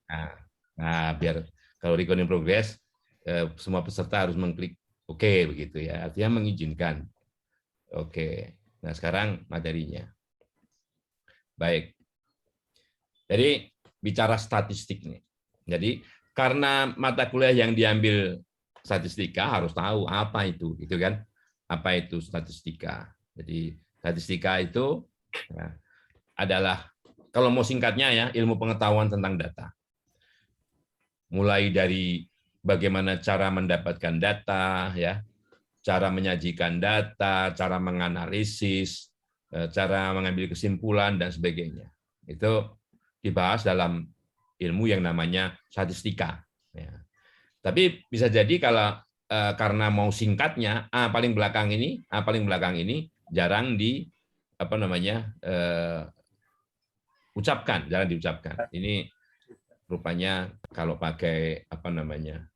Nah, biar kalau recording progress, semua peserta harus mengklik oke begitu ya. Artinya mengizinkan. Oke. Nah, sekarang materinya. Baik. Jadi bicara statistik nih. Jadi karena mata kuliah yang diambil statistika harus tahu apa itu, gitu kan? Apa itu statistika? Jadi statistika itu ya, adalah kalau mau singkatnya ya ilmu pengetahuan tentang data. Mulai dari bagaimana cara mendapatkan data, ya, cara menyajikan data, cara menganalisis, cara mengambil kesimpulan dan sebagainya. Itu dibahas dalam ilmu yang namanya statistika. Ya. Tapi bisa jadi kalau karena mau singkatnya A paling belakang ini jarang di apa namanya ucapkan, jarang diucapkan. Ini rupanya kalau pakai apa namanya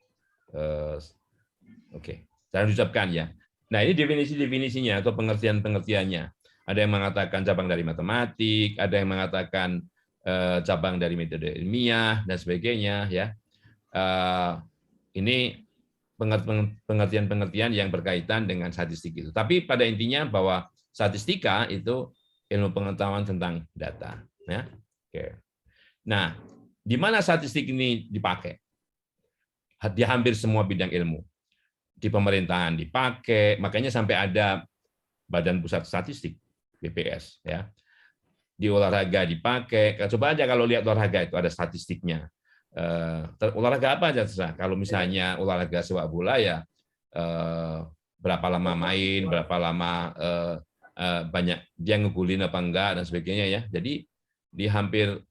oke, jarang diucapkan ya. Nah ini definisi-definisinya atau pengertian-pengertiannya. Ada yang mengatakan cabang dari matematik, ada yang mengatakan cabang dari metode ilmiah dan sebagainya ya. Ini pengertian-pengertian yang berkaitan dengan statistik itu. Tapi pada intinya bahwa statistika itu ilmu pengetahuan tentang data. Ya. Oke. Nah, di mana statistik ini dipakai? Di hampir semua bidang ilmu. Di pemerintahan dipakai, makanya sampai ada Badan Pusat Statistik, BPS. Ya. Di olahraga dipakai. Coba aja kalau lihat olahraga itu ada statistiknya. Olahraga apa aja terserah. Kalau misalnya olahraga sepak bola ya berapa lama main, berapa lama banyak dia ngegulin apa enggak dan sebagainya ya. Jadi di hampir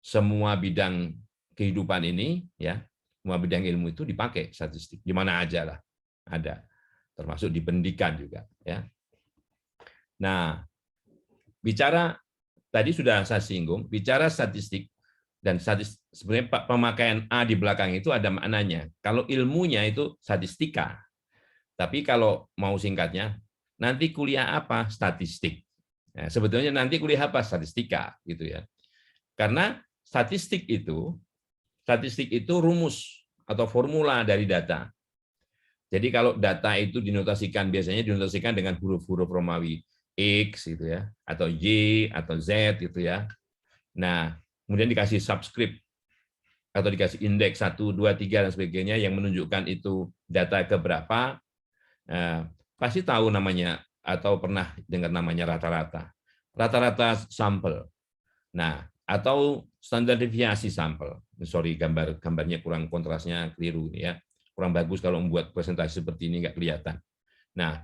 semua bidang kehidupan ini ya, semua bidang ilmu itu dipakai statistik. Di mana aja lah ada. Termasuk di pendidikan juga ya. Nah, bicara tadi sudah saya singgung, bicara statistik dan sebenarnya pemakaian A di belakang itu ada maknanya. Kalau ilmunya itu statistika, tapi kalau mau singkatnya, nanti kuliah apa? Statistik. Nah, sebetulnya nanti kuliah apa? Statistika, gitu ya. Karena statistik itu rumus atau formula dari data. Jadi kalau data itu dinotasikan biasanya dinotasikan dengan huruf-huruf Romawi X gitu ya, atau Y atau Z gitu ya. Nah, kemudian dikasih subscript atau dikasih indeks 1, 2, 3 dan sebagainya yang menunjukkan itu data keberapa, pasti tahu namanya atau pernah dengar namanya rata-rata. Rata-rata sampel. Nah, atau standar deviasi sampel. Sorry, gambarnya kurang kontrasnya keliru ya. Kurang bagus kalau membuat presentasi seperti ini nggak kelihatan. Nah,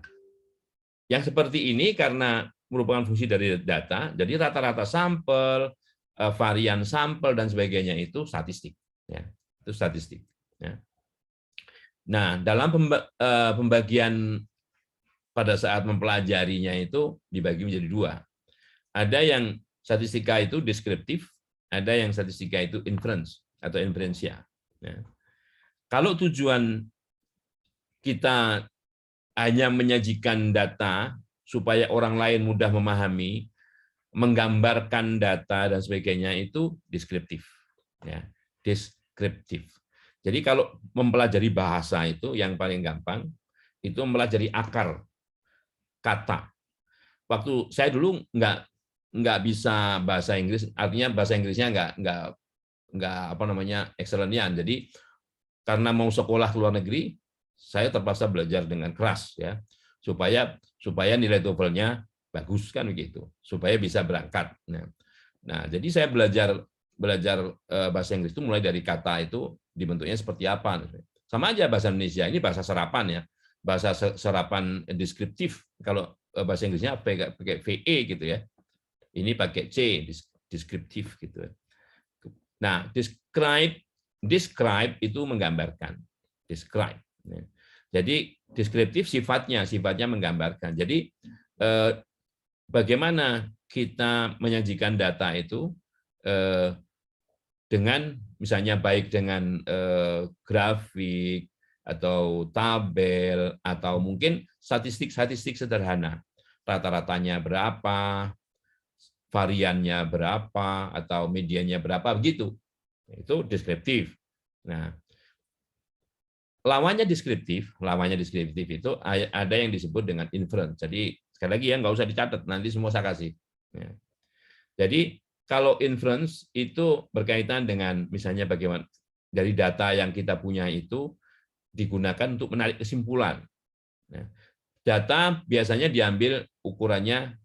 yang seperti ini karena merupakan fungsi dari data, jadi rata-rata sampel, varian sampel dan sebagainya itu statistik. Ya, itu statistik. Ya. Nah, dalam pembagian pada saat mempelajarinya itu dibagi menjadi dua. Ada yang statistika itu deskriptif, ada yang statistika itu inference atau inferensia. Ya. Kalau tujuan kita hanya menyajikan data supaya orang lain mudah memahami, menggambarkan data dan sebagainya itu deskriptif. Ya, deskriptif. Jadi kalau mempelajari bahasa itu yang paling gampang itu mempelajari akar kata. Waktu saya dulu nggak bisa bahasa Inggris, artinya bahasa Inggrisnya nggak apa namanya excellent-an. Jadi karena mau sekolah ke luar negeri, saya terpaksa belajar dengan keras ya supaya nilai TOEFL-nya bagus kan begitu, supaya bisa berangkat. Nah, jadi saya belajar bahasa Inggris itu mulai dari kata itu dibentuknya seperti apa. Sama aja bahasa Indonesia ini bahasa serapan ya, bahasa serapan deskriptif. Kalau bahasa Inggrisnya pakai VE gitu ya, ini pakai C deskriptif gitu. Nah, describe itu menggambarkan. Describe. Jadi deskriptif sifatnya menggambarkan. Jadi bagaimana kita menyajikan data itu dengan misalnya baik dengan grafik atau tabel atau mungkin statistik sederhana. Rata-ratanya berapa, variannya berapa atau mediannya berapa begitu. Itu deskriptif. Nah, lawannya deskriptif itu ada yang disebut dengan inference. Jadi sekali lagi ya, nggak usah dicatat, nanti semua saya kasih. Ya. Jadi kalau inference itu berkaitan dengan misalnya bagaimana dari data yang kita punya itu digunakan untuk menarik kesimpulan. Ya. Data biasanya diambil ukurannya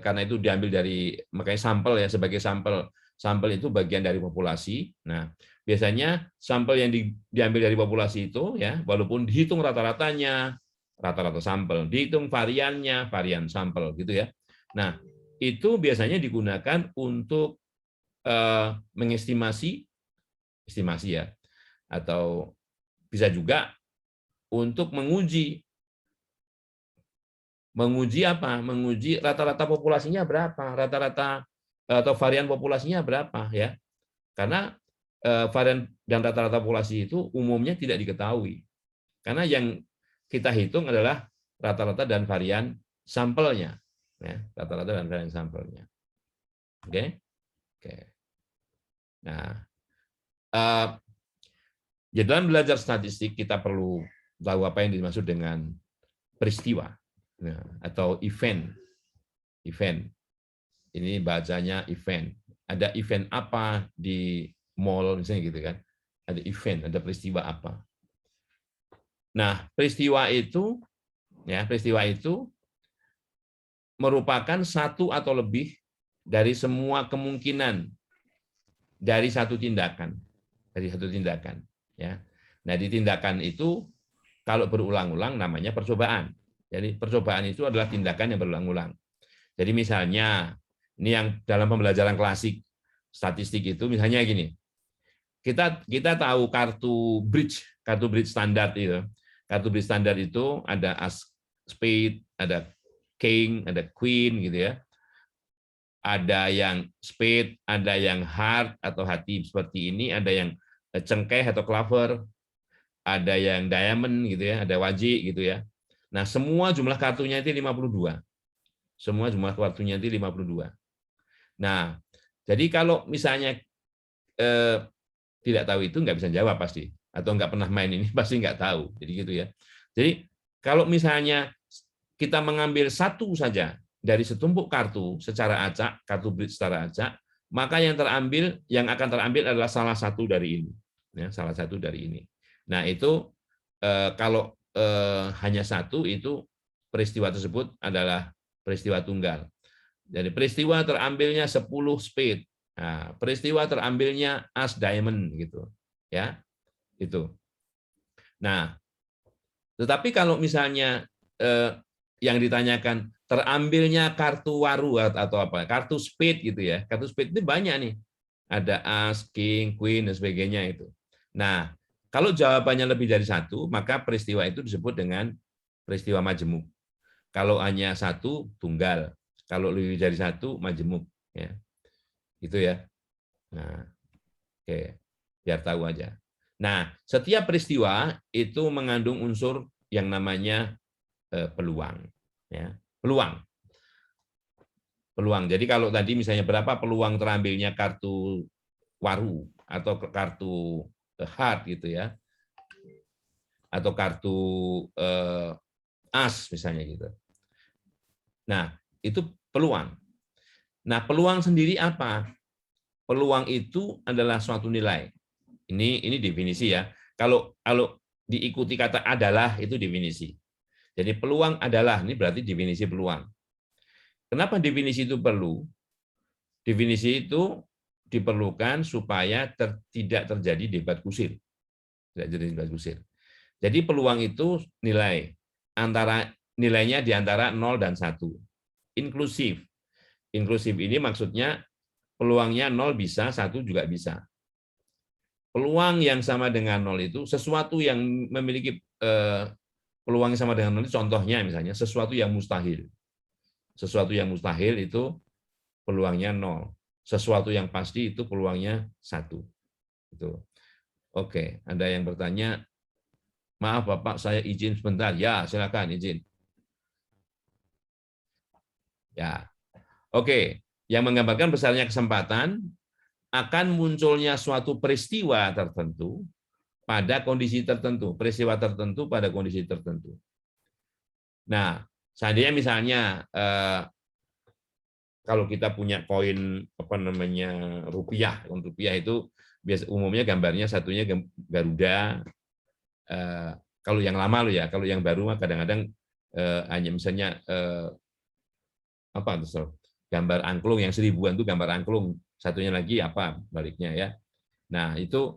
karena itu diambil dari makanya sampel ya, sebagai sampel itu bagian dari populasi. Nah, biasanya sampel yang diambil dari populasi itu ya, walaupun dihitung rata-ratanya, rata-rata sampel, dihitung variannya, varian sampel gitu ya. Nah, itu biasanya digunakan untuk mengestimasi ya, atau bisa juga untuk menguji apa? Menguji rata-rata populasinya berapa, rata-rata atau varian populasinya berapa ya. Karena varian dan rata-rata populasi itu umumnya tidak diketahui. Karena yang kita hitung adalah rata-rata dan varian sampelnya, ya, rata-rata dan varian sampelnya. Oke, oke. Nah, ya dalam belajar statistik kita perlu tahu apa yang dimaksud dengan peristiwa, nah, atau event. Ini bahasanya event. Ada event apa di mall misalnya gitu kan? Ada event, ada peristiwa apa. Nah, peristiwa itu merupakan satu atau lebih dari semua kemungkinan dari satu tindakan, ya. Nah, di tindakan itu kalau berulang-ulang namanya percobaan. Jadi percobaan itu adalah tindakan yang berulang-ulang. Jadi misalnya ini yang dalam pembelajaran klasik statistik itu misalnya gini. Kita tahu kartu bridge standar itu. Kartu bridge standar itu ada as spade, ada king, ada queen gitu ya. Ada yang spade, ada yang heart atau hati seperti ini, ada yang cengkeh atau clover, ada yang diamond gitu ya, ada wajik gitu ya. Nah, semua jumlah kartunya itu 52. Semua jumlah kartunya itu 52. Nah, jadi kalau misalnya tidak tahu itu nggak bisa jawab pasti, atau nggak pernah main ini pasti nggak tahu. Jadi gitu ya. Jadi kalau misalnya kita mengambil satu saja dari setumpuk kartu secara acak, kartu bridge secara acak, maka yang akan terambil adalah salah satu dari ini, ya, salah satu dari ini. Nah itu kalau hanya satu itu peristiwa tersebut adalah peristiwa tunggal. Jadi peristiwa terambilnya 10 spade. Nah, peristiwa terambilnya as diamond gitu. Ya. Itu. Nah, tetapi kalau misalnya yang ditanyakan terambilnya kartu waru atau apa? Kartu spade gitu ya. Kartu spade itu banyak nih. Ada as, king, queen dan sebagainya itu. Nah, kalau jawabannya lebih dari satu, maka peristiwa itu disebut dengan peristiwa majemuk. Kalau hanya satu, tunggal. Kalau lebih dari satu, majemuk. Ya. Gitu ya. Nah, oke. Biar tahu aja. Nah, setiap peristiwa itu mengandung unsur yang namanya peluang. Ya. Peluang. Jadi kalau tadi misalnya berapa peluang terambilnya kartu waru atau kartu heart gitu ya, atau kartu as misalnya gitu. Nah, itu peluang. Nah, peluang sendiri apa? Peluang itu adalah suatu nilai. Ini definisi ya. Kalau diikuti kata adalah itu definisi. Jadi peluang adalah ini berarti definisi peluang. Kenapa definisi itu perlu? Definisi itu diperlukan supaya tidak terjadi debat kusir. Tidak terjadi debat kusir. Jadi peluang itu nilainya di antara 0 dan 1. Inklusif. Inklusif ini maksudnya peluangnya 0 bisa, 1 juga bisa. Peluang yang sama dengan 0 itu sesuatu yang memiliki peluang yang sama dengan 0 itu contohnya misalnya sesuatu yang mustahil. Sesuatu yang mustahil itu peluangnya 0. Sesuatu yang pasti itu peluangnya 1. Itu. Oke, ada yang bertanya, maaf Bapak, saya izin sebentar. Ya, silakan izin. Ya. Oke, yang menggambarkan besarnya kesempatan akan munculnya suatu peristiwa tertentu pada kondisi tertentu, peristiwa tertentu pada kondisi tertentu. Nah, seandainya misalnya kalau kita punya koin apa namanya rupiah, rupiah itu biasa umumnya gambarnya satunya Garuda. Kalau yang lama lo ya, kalau yang baru mah kadang-kadang hanya misalnya apa tuh gambar angklung yang 1000-an itu gambar angklung, satunya lagi apa baliknya ya. Nah itu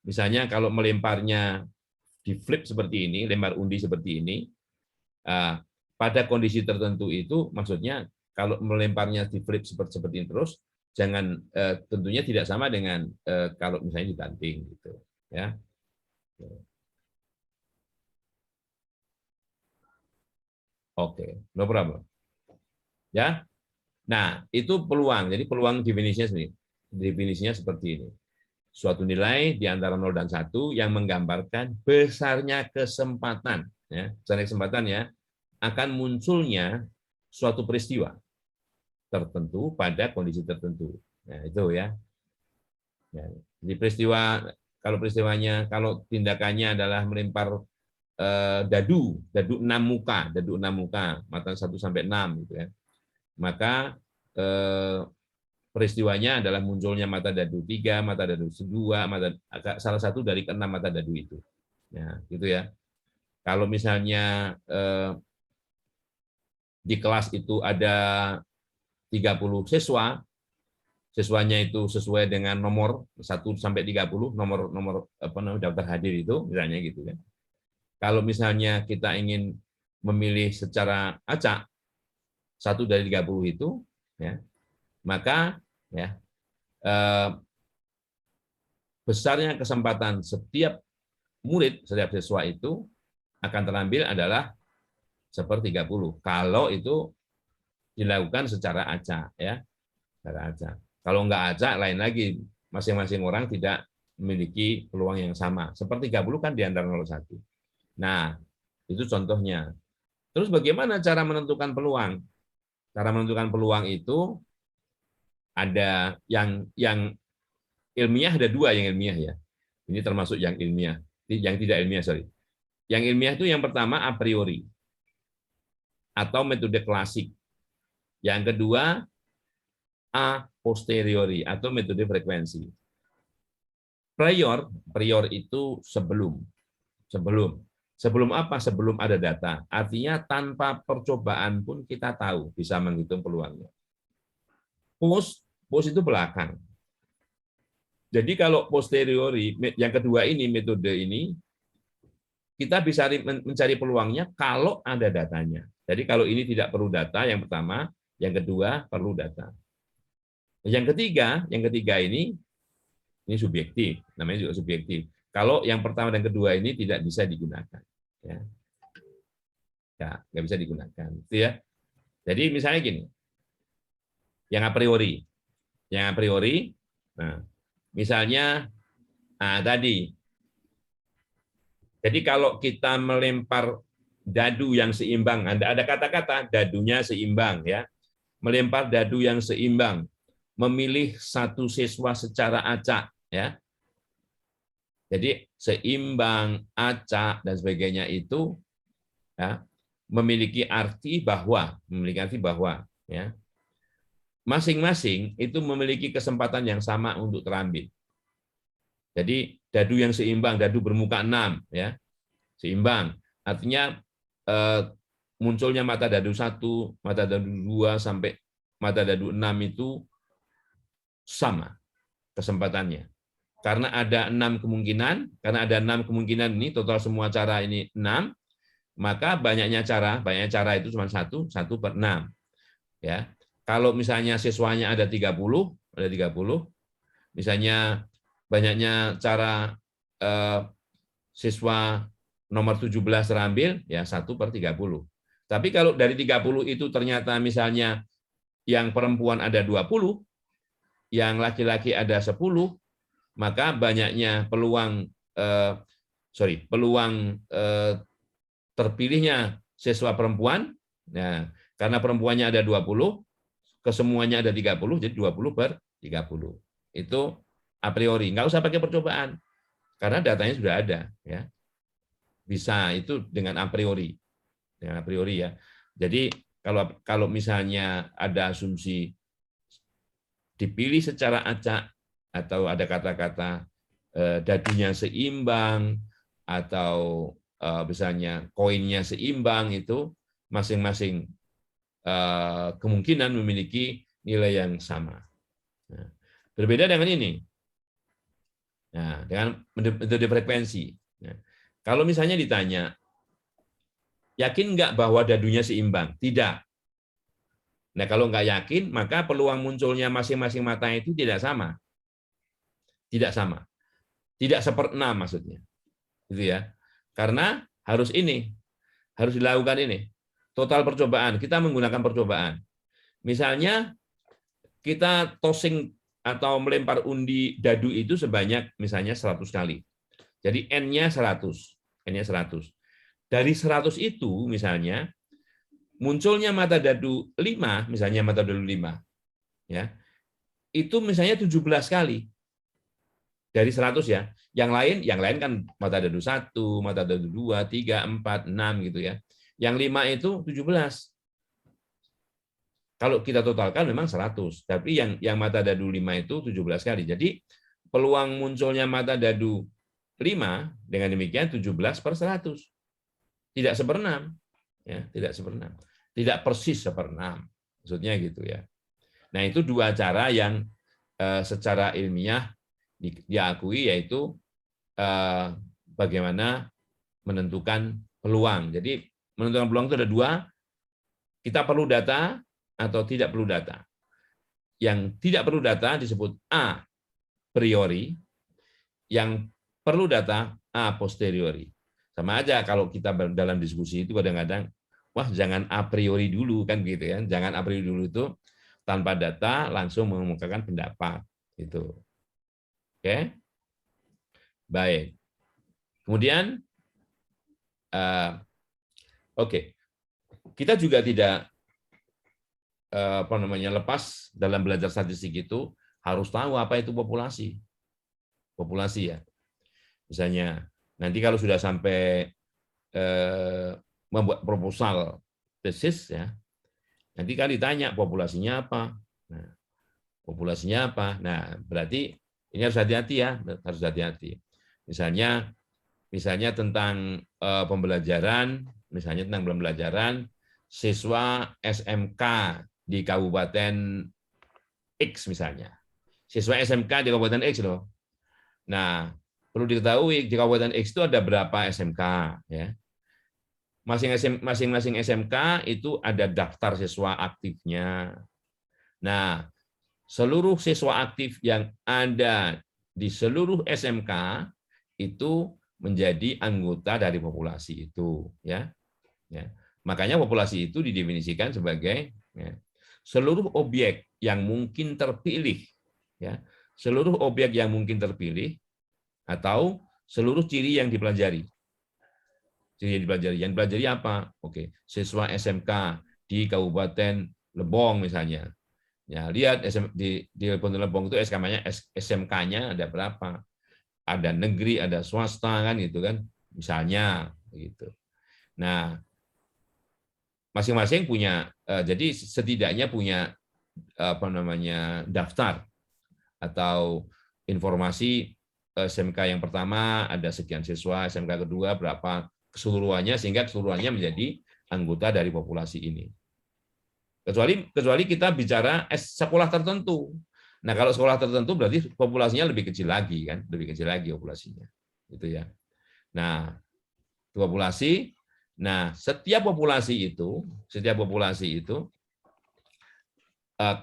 misalnya kalau melemparnya di flip seperti ini, lempar undi seperti ini, pada kondisi tertentu itu maksudnya kalau melemparnya di flip seperti ini terus, jangan tentunya tidak sama dengan kalau misalnya dibanting gitu ya. Oke, no problem. Ya. Nah, itu peluang. Jadi peluang definisinya sendiri. Definisinya seperti ini. Suatu nilai di antara 0 dan 1 yang menggambarkan besarnya kesempatan, ya, besarnya kesempatan ya, akan munculnya suatu peristiwa tertentu pada kondisi tertentu. Nah, itu ya. Ya. Jadi kalau tindakannya adalah melempar dadu 6 muka, mata 1 sampai 6 gitu ya. Maka peristiwanya adalah munculnya mata dadu 3, mata dadu 2, salah satu dari ke-6 mata dadu itu. Nah, gitu ya. Kalau misalnya di kelas itu ada 30 siswa, siswanya itu sesuai dengan nomor 1 sampai 30, nomor apa namanya daftar hadir itu misalnya gitu kan. Kalau misalnya kita ingin memilih secara acak 1 dari 30 itu ya, maka ya besarnya kesempatan setiap murid, setiap siswa itu akan terambil adalah 1/30 kalau itu dilakukan secara acak ya, secara acak. Kalau nggak acak lain lagi, masing-masing orang tidak memiliki peluang yang sama. 1/30 kan di antara 0,1. Nah, itu contohnya. Terus bagaimana cara menentukan peluang? Cara menentukan peluang itu ada yang ilmiah, ada 2 yang ilmiah ya. Ini termasuk yang ilmiah, yang tidak ilmiah, sorry. Yang ilmiah itu yang pertama a priori atau metode klasik. Yang kedua a posteriori atau metode frekuensi. Prior itu sebelum apa? Sebelum ada data. Artinya tanpa percobaan pun kita tahu bisa menghitung peluangnya. Post itu belakang. Jadi kalau posteriori, yang kedua ini, metode ini, kita bisa mencari peluangnya kalau ada datanya. Jadi kalau ini tidak perlu data, yang pertama, yang kedua perlu data. Yang ketiga ini subjektif, namanya juga subjektif. Kalau yang pertama dan kedua ini tidak bisa digunakan, ya, nggak bisa digunakan, gitu ya. Jadi misalnya gini, yang a priori, nah, misalnya, tadi. Jadi kalau kita melempar dadu yang seimbang, ada kata-kata dadunya seimbang ya. Melempar dadu yang seimbang, memilih satu siswa secara acak ya. Jadi seimbang, acak dan sebagainya itu ya, memiliki arti bahwa ya. Masing-masing itu memiliki kesempatan yang sama untuk terambil. Jadi dadu yang seimbang, dadu bermuka 6 ya. Seimbang. Artinya munculnya mata dadu 1, mata dadu 2 sampai mata dadu 6 itu sama kesempatannya. Karena ada 6 kemungkinan ini total semua cara ini 6, maka banyaknya cara itu cuma 1/6. Ya. Kalau misalnya siswanya ada 30, misalnya banyaknya cara siswa nomor 17 terambil, ya 1/30. Tapi kalau dari 30 itu ternyata misalnya yang perempuan ada 20, yang laki-laki ada 10, maka banyaknya peluang terpilihnya siswa perempuan, nah, karena perempuannya ada 20, kesemuanya ada 30, jadi 20/30. Itu a priori, nggak usah pakai percobaan, karena datanya sudah ada. Ya. Bisa itu dengan a priori. Dengan a priori ya. Jadi kalau misalnya ada asumsi dipilih secara acak, atau ada kata-kata dadunya seimbang, atau misalnya koinnya seimbang, itu masing-masing kemungkinan memiliki nilai yang sama. Nah, berbeda dengan ini. Nah, dengan metode frekuensi. Nah, kalau misalnya ditanya, yakin nggak bahwa dadunya seimbang? Tidak. Nah, kalau nggak yakin, maka peluang munculnya masing-masing mata itu tidak sama. Tidak sama. Tidak 1/6 maksudnya. Gitu ya. Karena harus dilakukan ini. Total percobaan, kita menggunakan percobaan. Misalnya kita tossing atau melempar undi dadu itu sebanyak misalnya 100 kali. Jadi N-nya 100. N-nya 100. Dari 100 itu misalnya munculnya mata dadu 5, misalnya mata dadu 5. Ya. Itu misalnya 17 kali. Dari 100 ya. Yang lain kan mata dadu 1, mata dadu 2, 3, 4, 6 gitu ya. Yang 5 itu 17. Kalau kita totalkan memang 100, tapi yang mata dadu 5 itu 17 kali. Jadi peluang munculnya mata dadu 5 dengan demikian 17/100. Tidak 1/6. Ya, tidak 1/6. Tidak persis 1/6. Maksudnya gitu ya. Nah, itu dua cara yang secara ilmiah diakui, yaitu bagaimana menentukan peluang. Jadi menentukan peluang itu ada dua, kita perlu data atau tidak perlu data. Yang tidak perlu data disebut a priori, yang perlu data a posteriori. Sama aja kalau kita dalam diskusi itu kadang-kadang, wah jangan a priori dulu kan gitu ya. Jangan a priori dulu itu tanpa data langsung mengemukakan pendapat itu. Oke. Baik. Kemudian oke. Kita juga tidak lepas dalam belajar statistik itu harus tahu apa itu populasi. Populasi ya. Misalnya nanti kalau sudah sampai membuat proposal tesis ya, nanti kan ditanya populasinya apa. Nah, populasinya apa? Nah, berarti ini harus hati-hati ya, harus hati-hati. Misalnya tentang pembelajaran, siswa SMK di Kabupaten X misalnya. Siswa SMK di Kabupaten X loh. Nah, perlu diketahui di Kabupaten X itu ada berapa SMK ya. Masing-masing SMK itu ada daftar siswa aktifnya. Nah, seluruh siswa aktif yang ada di seluruh SMK itu menjadi anggota dari populasi itu ya. Makanya populasi itu didefinisikan sebagai seluruh objek yang mungkin terpilih ya. Seluruh objek yang mungkin terpilih atau seluruh ciri yang dipelajari. Ciri yang dipelajari. Yang dipelajari apa? Oke, siswa SMK di Kabupaten Lebong misalnya. Ya, lihat di Kabupaten Lebong itu SMK-nya ada berapa? Ada negeri, ada swasta kan gitu kan. Misalnya gitu. Nah, masing-masing punya jadi setidaknya punya daftar atau informasi SMK yang pertama ada sekian siswa, SMK kedua berapa keseluruhannya, sehingga keseluruhannya menjadi anggota dari populasi ini. Kecuali kita bicara sekolah tertentu. Nah, kalau sekolah tertentu berarti populasinya lebih kecil lagi kan, lebih kecil lagi populasinya. Gitu ya. Nah, populasi. Nah, setiap populasi itu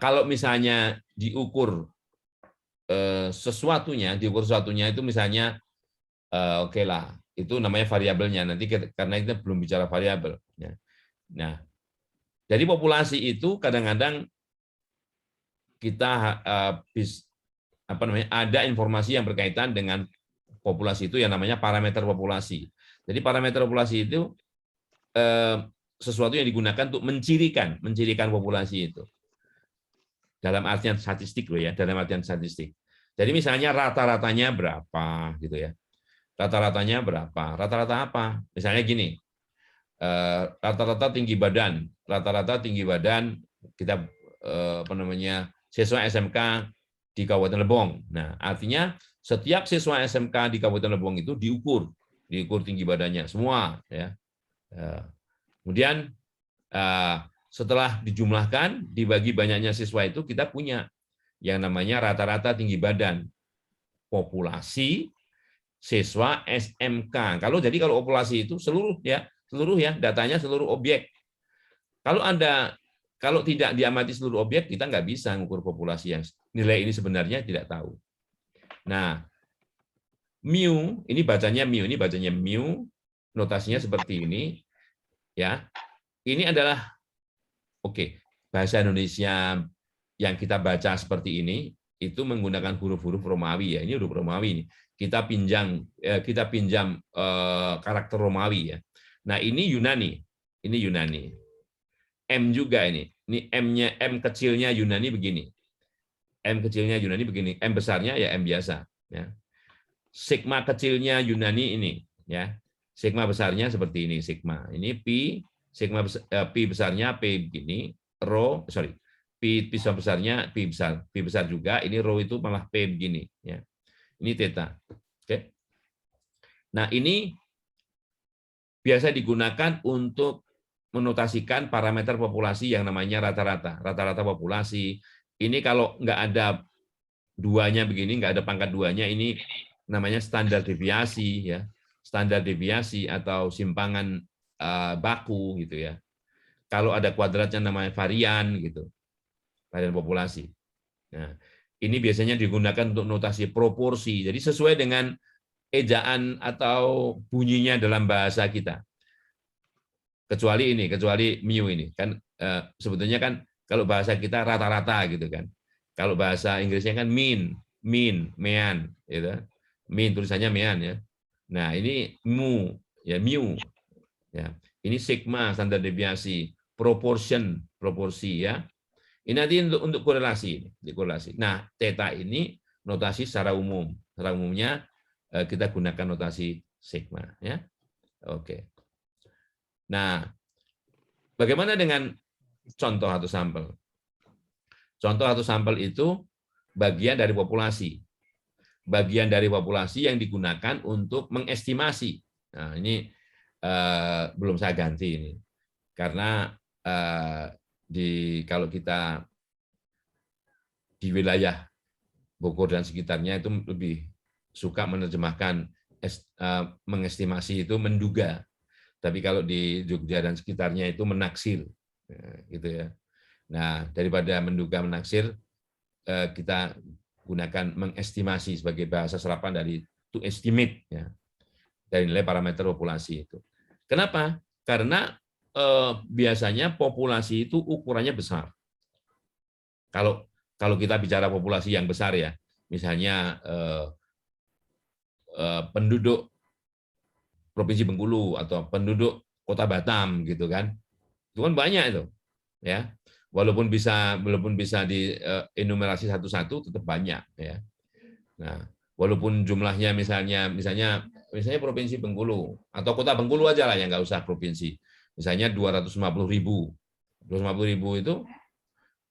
kalau misalnya diukur sesuatunya itu misalnya oke lah, itu namanya variabelnya. Nanti karena kita belum bicara variabel. Nah, dari populasi itu kadang-kadang kita ada informasi yang berkaitan dengan populasi itu yang namanya parameter populasi. Jadi parameter populasi itu sesuatu yang digunakan untuk mencirikan populasi itu. dalam artian statistik loh ya, dalam artian statistik. Jadi misalnya rata-ratanya berapa gitu ya. Rata-ratanya berapa? Rata-rata apa? Misalnya gini, rata-rata tinggi badan, kita apa namanya siswa SMK di Kabupaten Lebong. Nah, artinya setiap siswa SMK di Kabupaten Lebong itu diukur tinggi badannya semua ya. Kemudian setelah dijumlahkan, dibagi banyaknya siswa itu kita punya yang namanya rata-rata tinggi badan populasi siswa SMK. Kalau populasi itu seluruh ya, datanya seluruh objek. Kalau tidak diamati seluruh objek, kita nggak bisa mengukur populasi yang nilai ini sebenarnya tidak tahu. Nah, mu ini bacanya mu, notasinya seperti ini, ya. Ini adalah bahasa Indonesia yang kita baca seperti ini itu menggunakan huruf-huruf Romawi ya. Ini huruf Romawi ini. Kita pinjam karakter Romawi ya. Nah, ini Yunani. Ini Yunani. M juga ini. Ini M kecilnya Yunani begini. M kecilnya Yunani begini. M besarnya ya M biasa ya. Sigma kecilnya Yunani ini ya. Sigma besarnya seperti ini sigma. Ini pi, sigma pi besarnya p begini. Pi besarnya pi besar juga. Ini rho itu malah p begini ya. Ini theta. Oke. Nah, ini biasa digunakan untuk menotasikan parameter populasi yang namanya rata-rata. Rata-rata populasi. Ini kalau nggak ada duanya begini, nggak ada pangkat duanya, ini namanya standar deviasi ya. Standar deviasi atau simpangan baku gitu ya. Kalau ada kuadratnya namanya varian gitu. Varian populasi. Nah, ini biasanya digunakan untuk notasi proporsi. Jadi sesuai dengan ejaan atau bunyinya dalam bahasa kita. Kecuali mu ini kan sebetulnya kan kalau bahasa kita rata-rata gitu kan. Kalau bahasa Inggrisnya kan mean, mean gitu. Mean tulisannya mean ya. Nah, ini mu ya. Ini sigma standar deviasi, proportion proporsi ya. Ini nanti untuk korelasi. Nah, theta ini notasi secara umum. Secara umumnya kita gunakan notasi sigma ya. Oke. Nah, bagaimana dengan contoh atau sampel? Contoh atau sampel itu bagian dari populasi. Bagian dari populasi yang digunakan untuk mengestimasi. Nah, ini belum saya ganti ini. Karena kalau kita di wilayah Bogor dan sekitarnya itu lebih suka menerjemahkan mengestimasi itu menduga. Tapi kalau di Jogja dan sekitarnya itu menaksir, gitu ya. Nah, daripada menduga menaksir, kita gunakan mengestimasi sebagai bahasa serapan dari to estimate, ya, dari nilai parameter populasi itu. Kenapa? Karena biasanya populasi itu ukurannya besar. Kalau kita bicara populasi yang besar ya, misalnya penduduk Provinsi Bengkulu atau penduduk Kota Batam gitu kan. Itu kan banyak itu. Ya. Walaupun bisa dienumerasi satu-satu tetap banyak ya. Nah, walaupun jumlahnya misalnya Provinsi Bengkulu atau Kota Bengkulu aja lah yang nggak usah provinsi. Misalnya 250.000. 250.000 itu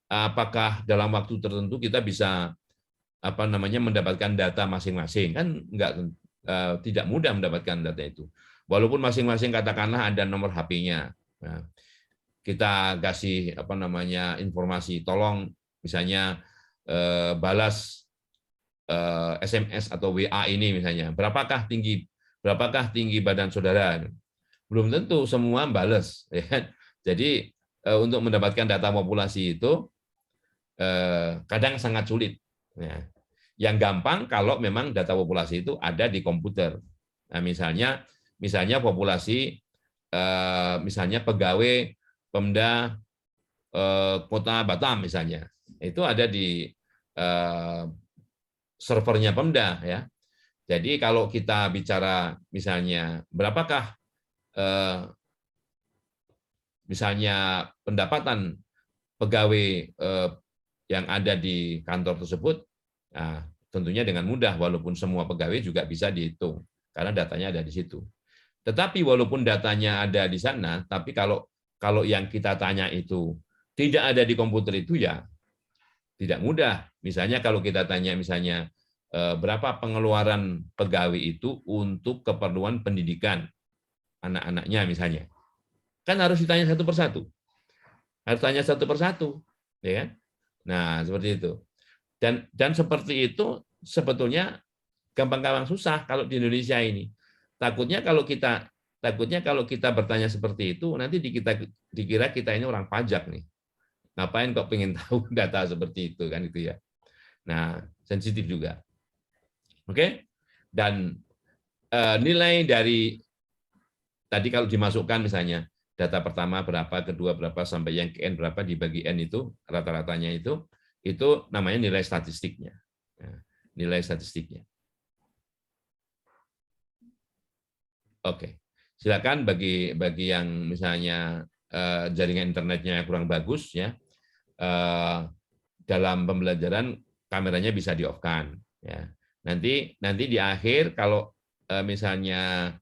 apakah dalam waktu tertentu kita bisa mendapatkan data masing-masing? Kan tidak mudah mendapatkan data itu. Walaupun masing-masing katakanlah ada nomor HP-nya. Nah, kita kasih informasi, tolong misalnya balas SMS atau WA ini misalnya. Berapakah tinggi badan saudara? Belum tentu semua balas. Ya. Jadi untuk mendapatkan data populasi itu kadang sangat sulit. Ya. Yang gampang kalau memang data populasi itu ada di komputer. Nah, misalnya populasi, misalnya pegawai Pemda Kota Batam misalnya, itu ada di servernya Pemda ya. Jadi kalau kita bicara misalnya berapakah misalnya pendapatan pegawai yang ada di kantor tersebut, nah, tentunya dengan mudah, walaupun semua pegawai juga bisa dihitung, karena datanya ada di situ. Tetapi walaupun datanya ada di sana, tapi kalau yang kita tanya itu tidak ada di komputer itu, ya tidak mudah. Misalnya kalau kita tanya misalnya berapa pengeluaran pegawai itu untuk keperluan pendidikan anak-anaknya misalnya, kan harus ditanya satu persatu, harus tanya satu persatu, ya kan? Nah seperti itu. Dan seperti itu sebetulnya gampang-gampang susah kalau di Indonesia ini. Takutnya kalau kita bertanya seperti itu, nanti dikira kita ini orang pajak nih. Ngapain kok pengen tahu data seperti itu kan itu ya. Nah, sensitif juga. Oke? Dan nilai dari tadi kalau dimasukkan misalnya data pertama berapa, kedua berapa, sampai yang ke N berapa dibagi N itu, rata-ratanya itu namanya nilai statistiknya. Nah, nilai statistiknya. Oke. Silakan bagi yang misalnya jaringan internetnya kurang bagus ya, dalam pembelajaran kameranya bisa di-off-kan ya. Nanti di akhir kalau misalnya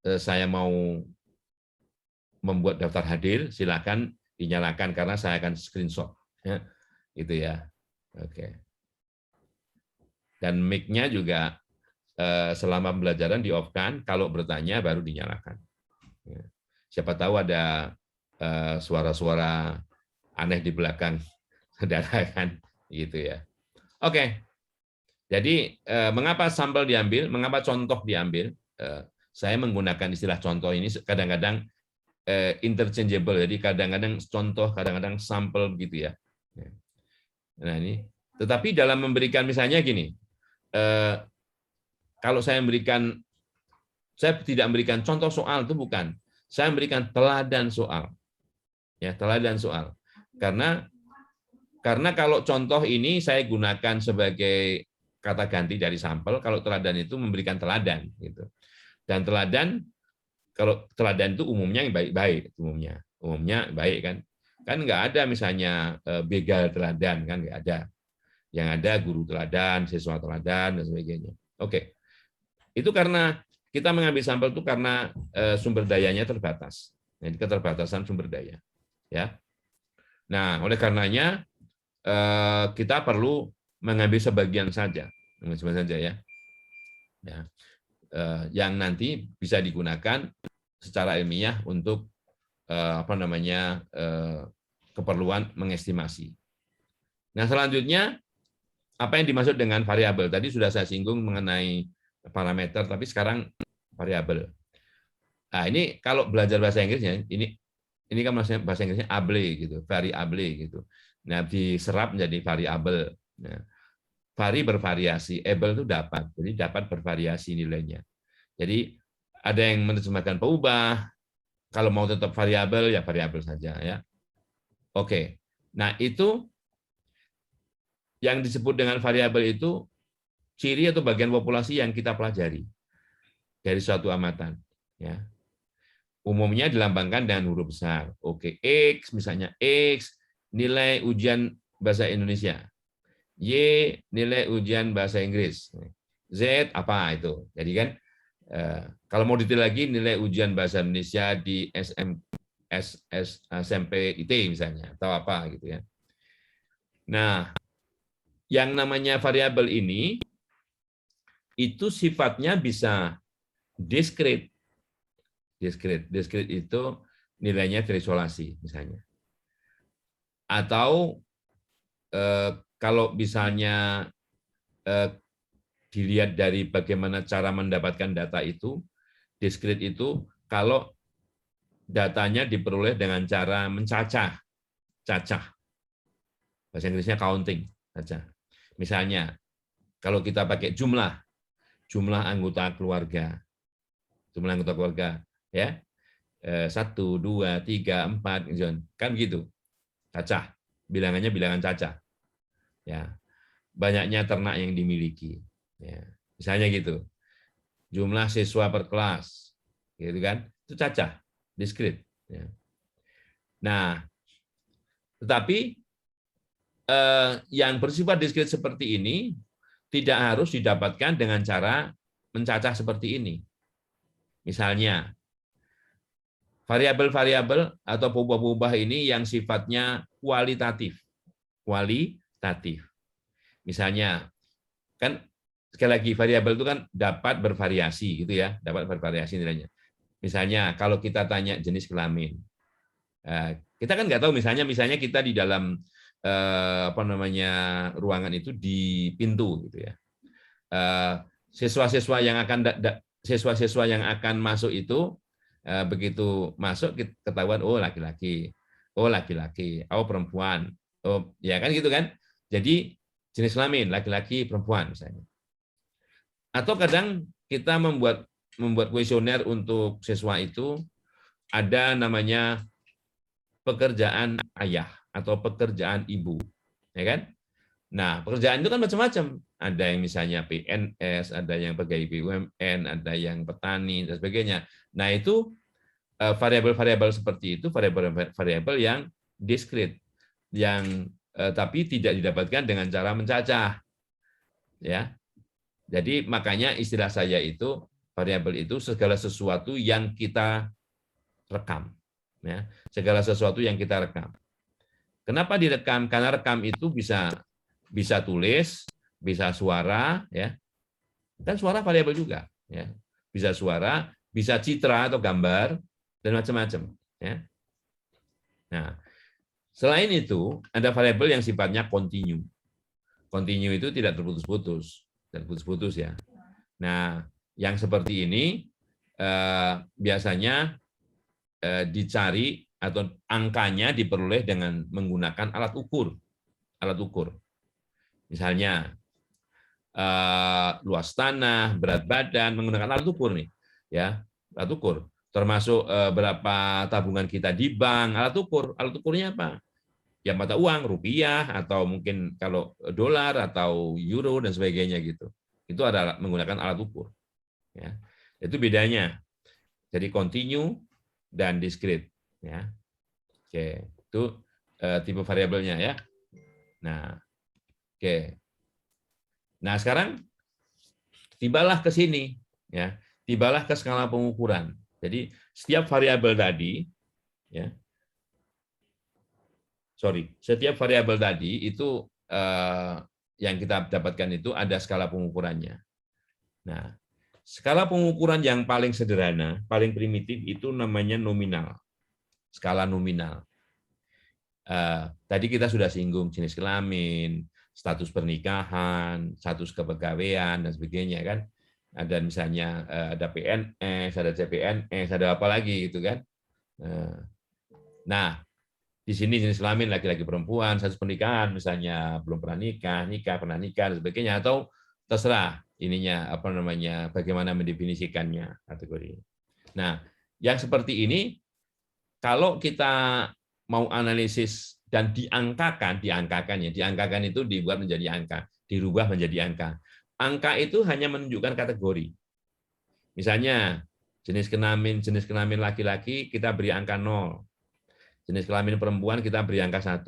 saya mau membuat daftar hadir, silakan dinyalakan karena saya akan screenshot ya. Gitu ya. Oke. Dan mic-nya juga selama pembelajaran di-off-kan, kalau bertanya baru dinyalakan. Ya. Siapa tahu ada suara-suara aneh di belakang saudara kan, gitu ya. Oke, jadi mengapa sampel diambil, mengapa contoh diambil? Saya menggunakan istilah contoh ini kadang-kadang interchangeable, jadi kadang-kadang contoh, kadang-kadang sampel gitu ya. Nah ini, tetapi dalam memberikan misalnya gini, kalau saya tidak memberikan contoh soal itu bukan, saya memberikan teladan soal, ya teladan soal, karena kalau contoh ini saya gunakan sebagai kata ganti dari sampel, kalau teladan itu memberikan teladan gitu. Dan kalau teladan itu umumnya yang baik-baik, umumnya baik kan. Kan nggak ada misalnya begal teladan kan, nggak ada. Yang ada guru teladan, siswa teladan dan sebagainya. Oke. Itu karena kita mengambil sampel itu karena sumber dayanya terbatas. Jadi keterbatasan sumber daya. Ya. Nah, oleh karenanya kita perlu mengambil sebagian saja ya. Yang nanti bisa digunakan secara ilmiah untuk keperluan mengestimasi. Nah, selanjutnya apa yang dimaksud dengan variabel? Tadi sudah saya singgung mengenai parameter, tapi sekarang variabel. Nah, ini kalau belajar bahasa Inggrisnya, ini kan maksudnya bahasa Inggrisnya able gitu, variable gitu. Nah, diserap menjadi variabel. Nah, bervariasi, able itu dapat, jadi dapat bervariasi nilainya. Jadi ada yang menerjemahkan peubah, kalau mau tetap variabel ya variabel saja ya. Oke. Nah, itu yang disebut dengan variabel itu ciri atau bagian populasi yang kita pelajari dari suatu amatan ya. Umumnya dilambangkan dengan huruf besar. Oke, X misalnya X nilai ujian bahasa Indonesia. Y nilai ujian bahasa Inggris. Z apa itu? Jadi kan kalau mau detail lagi nilai ujian bahasa Indonesia di SMP IT misalnya atau apa gitu ya. Nah, yang namanya variabel ini itu sifatnya bisa diskrit. Diskrit itu nilainya terisolasi misalnya. Atau kalau misalnya dilihat dari bagaimana cara mendapatkan data itu, diskrit itu kalau datanya diperoleh dengan cara mencacah, bahasa Inggrisnya counting, cacah. Misalnya, kalau kita pakai jumlah anggota keluarga, ya 1, 2, 3, 4, kan gitu, cacah, bilangannya bilangan cacah, ya banyaknya ternak yang dimiliki, ya misalnya gitu, jumlah siswa per kelas, gitu kan, itu cacah, diskrit. Ya. Nah, tetapi yang bersifat diskrit seperti ini tidak harus didapatkan dengan cara mencacah seperti ini. Misalnya, variabel-variabel atau perubahan-perubahan ini yang sifatnya kualitatif. Kualitatif. Misalnya, kan sekali lagi variabel itu kan dapat bervariasi gitu ya, dapat bervariasi nilainya. Misalnya kalau kita tanya jenis kelamin, kita kan nggak tahu misalnya kita di dalam ruangan itu di pintu gitu ya. Siswa-siswa yang akan masuk itu begitu masuk ketahuan oh laki-laki, oh perempuan, oh ya kan gitu kan. Jadi jenis kelamin laki-laki perempuan misalnya. Atau kadang kita membuat kuesioner untuk siswa itu ada namanya pekerjaan ayah atau pekerjaan ibu, ya kan? Nah, pekerjaan itu kan macam-macam. Ada yang misalnya PNS, ada yang pegawai BUMN, ada yang petani dan sebagainya. Nah, itu variabel-variabel seperti itu, variabel yang diskrit, yang tapi tidak didapatkan dengan cara mencacah, ya. Jadi makanya istilah saya itu variabel itu segala sesuatu yang kita rekam, ya. Segala sesuatu yang kita rekam. Kenapa direkam? Karena rekam itu bisa tulis, bisa suara, ya. Dan suara variabel juga, ya. Bisa suara, bisa citra atau gambar dan macam-macam, ya. Nah, selain itu ada variabel yang sifatnya kontinu. Kontinu itu tidak terputus-putus, ya. Nah, yang seperti ini biasanya dicari atau angkanya diperoleh dengan menggunakan alat ukur. Misalnya luas tanah, berat badan, menggunakan alat ukur nih, ya, alat ukur. Termasuk berapa tabungan kita di bank, alat ukur. Alat ukurnya apa? Ya mata uang, rupiah, atau mungkin kalau dolar atau euro dan sebagainya gitu. Itu adalah menggunakan alat ukur. Ya. Itu bedanya. Jadi kontinu dan diskrit. Ya. Oke, itu tipe variabelnya ya. Nah, oke. Nah sekarang tibalah ke sini, ya. Tibalah ke skala pengukuran. Jadi setiap variabel tadi, ya. Setiap variabel tadi itu yang kita dapatkan itu ada skala pengukurannya. Nah, skala pengukuran yang paling sederhana, paling primitif itu namanya nominal. Skala nominal. Tadi kita sudah singgung jenis kelamin, status pernikahan, status kepegawaian dan sebagainya kan. Ada misalnya ada PNS, ada CPNS, ada apa lagi gitu kan. Nah, di sini jenis kelamin laki-laki perempuan, status pernikahan misalnya belum pernah nikah, pernah nikah dan sebagainya, atau terserah ininya bagaimana mendefinisikannya kategori. Nah, yang seperti ini kalau kita mau analisis dan diangkakan itu dibuat menjadi angka, dirubah menjadi angka. Angka itu hanya menunjukkan kategori. Misalnya jenis kelamin laki-laki kita beri angka 0. Jenis kelamin perempuan kita beri angka 1.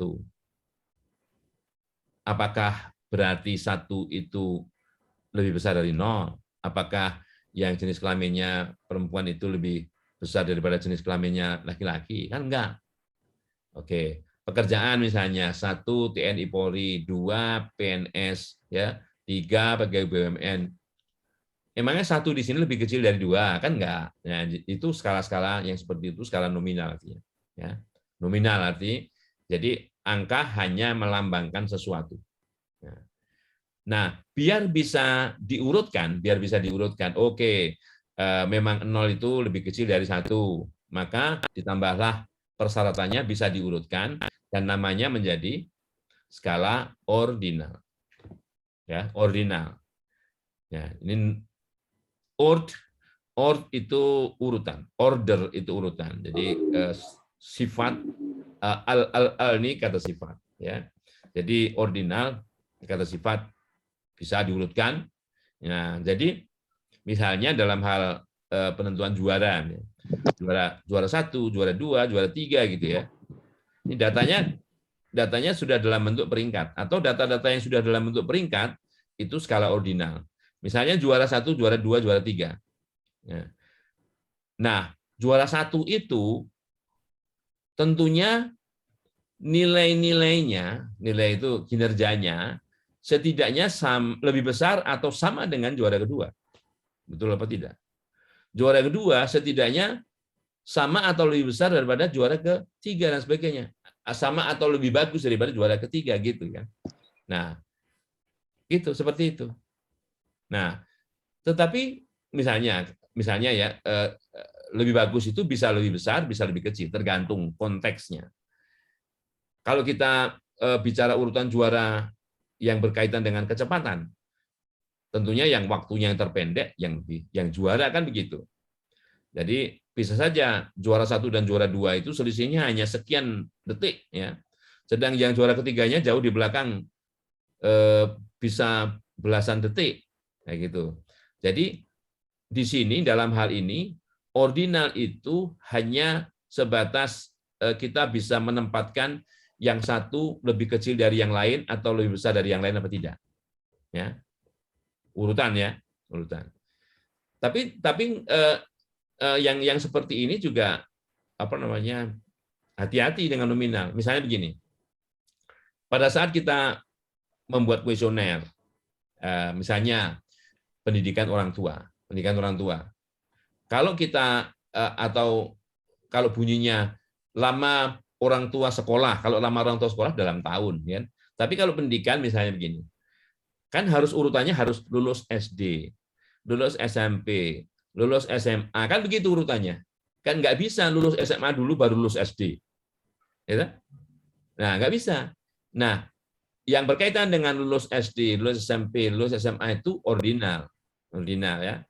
Apakah berarti 1 itu lebih besar dari 0? Apakah yang jenis kelaminnya perempuan itu lebih besar daripada jenis kelaminnya laki-laki? Kan enggak. Oke, pekerjaan misalnya 1 TNI Polri, 2 PNS, ya, 3 pegawai BUMN. Emangnya 1 di sini lebih kecil dari 2? Kan enggak. Nah, itu skala-skala yang seperti itu skala nominal artinya. Ya. Nominal arti, jadi angka hanya melambangkan sesuatu. Nah, biar bisa diurutkan, oke, memang 0 itu lebih kecil dari 1, maka ditambahlah persyaratannya bisa diurutkan dan namanya menjadi skala ordinal. Ya, ordinal. Ya, ini ord itu urutan, order itu urutan. Jadi sifat al ini kata sifat, ya. Jadi ordinal kata sifat bisa diurutkan. Nah, jadi misalnya dalam hal penentuan juara, juara 1, juara 2, juara 3 gitu ya. Ini datanya datanya sudah dalam bentuk peringkat, atau data-data yang sudah dalam bentuk peringkat itu skala ordinal. Misalnya juara 1, juara 2, juara 3. Nah, juara 1 itu tentunya nilai-nilainya, nilai itu kinerjanya, setidaknya lebih besar atau sama dengan juara kedua. Betul apa tidak? Juara kedua setidaknya sama atau lebih besar daripada juara ketiga dan sebagainya. Sama atau lebih bagus daripada juara ketiga gitu kan. Nah, itu seperti itu. Nah, tetapi misalnya ya lebih bagus itu bisa lebih besar, bisa lebih kecil, tergantung konteksnya. Kalau kita bicara urutan juara yang berkaitan dengan kecepatan, tentunya yang waktunya yang terpendek yang juara kan begitu. Jadi bisa saja juara 1 dan juara 2 itu selisihnya hanya sekian detik ya. Sedang yang juara ketiganya jauh di belakang bisa belasan detik kayak gitu. Jadi di sini dalam hal ini ordinal itu hanya sebatas kita bisa menempatkan yang satu lebih kecil dari yang lain atau lebih besar dari yang lain apa tidak. Ya. Urutan ya, urutan. Tapi yang seperti ini juga hati-hati dengan nominal. Misalnya begini, pada saat kita membuat kuesioner, misalnya pendidikan orang tua, kalau kita atau kalau bunyinya lama orang tua sekolah, kalau lama orang tua sekolah dalam tahun, ya. Tapi kalau pendidikan misalnya begini, kan harus urutannya harus lulus SD, lulus SMP, lulus SMA, kan begitu urutannya. Kan nggak bisa lulus SMA dulu baru lulus SD. Ya? Nah, nggak bisa. Nah, yang berkaitan dengan lulus SD, lulus SMP, lulus SMA itu ordinal ya.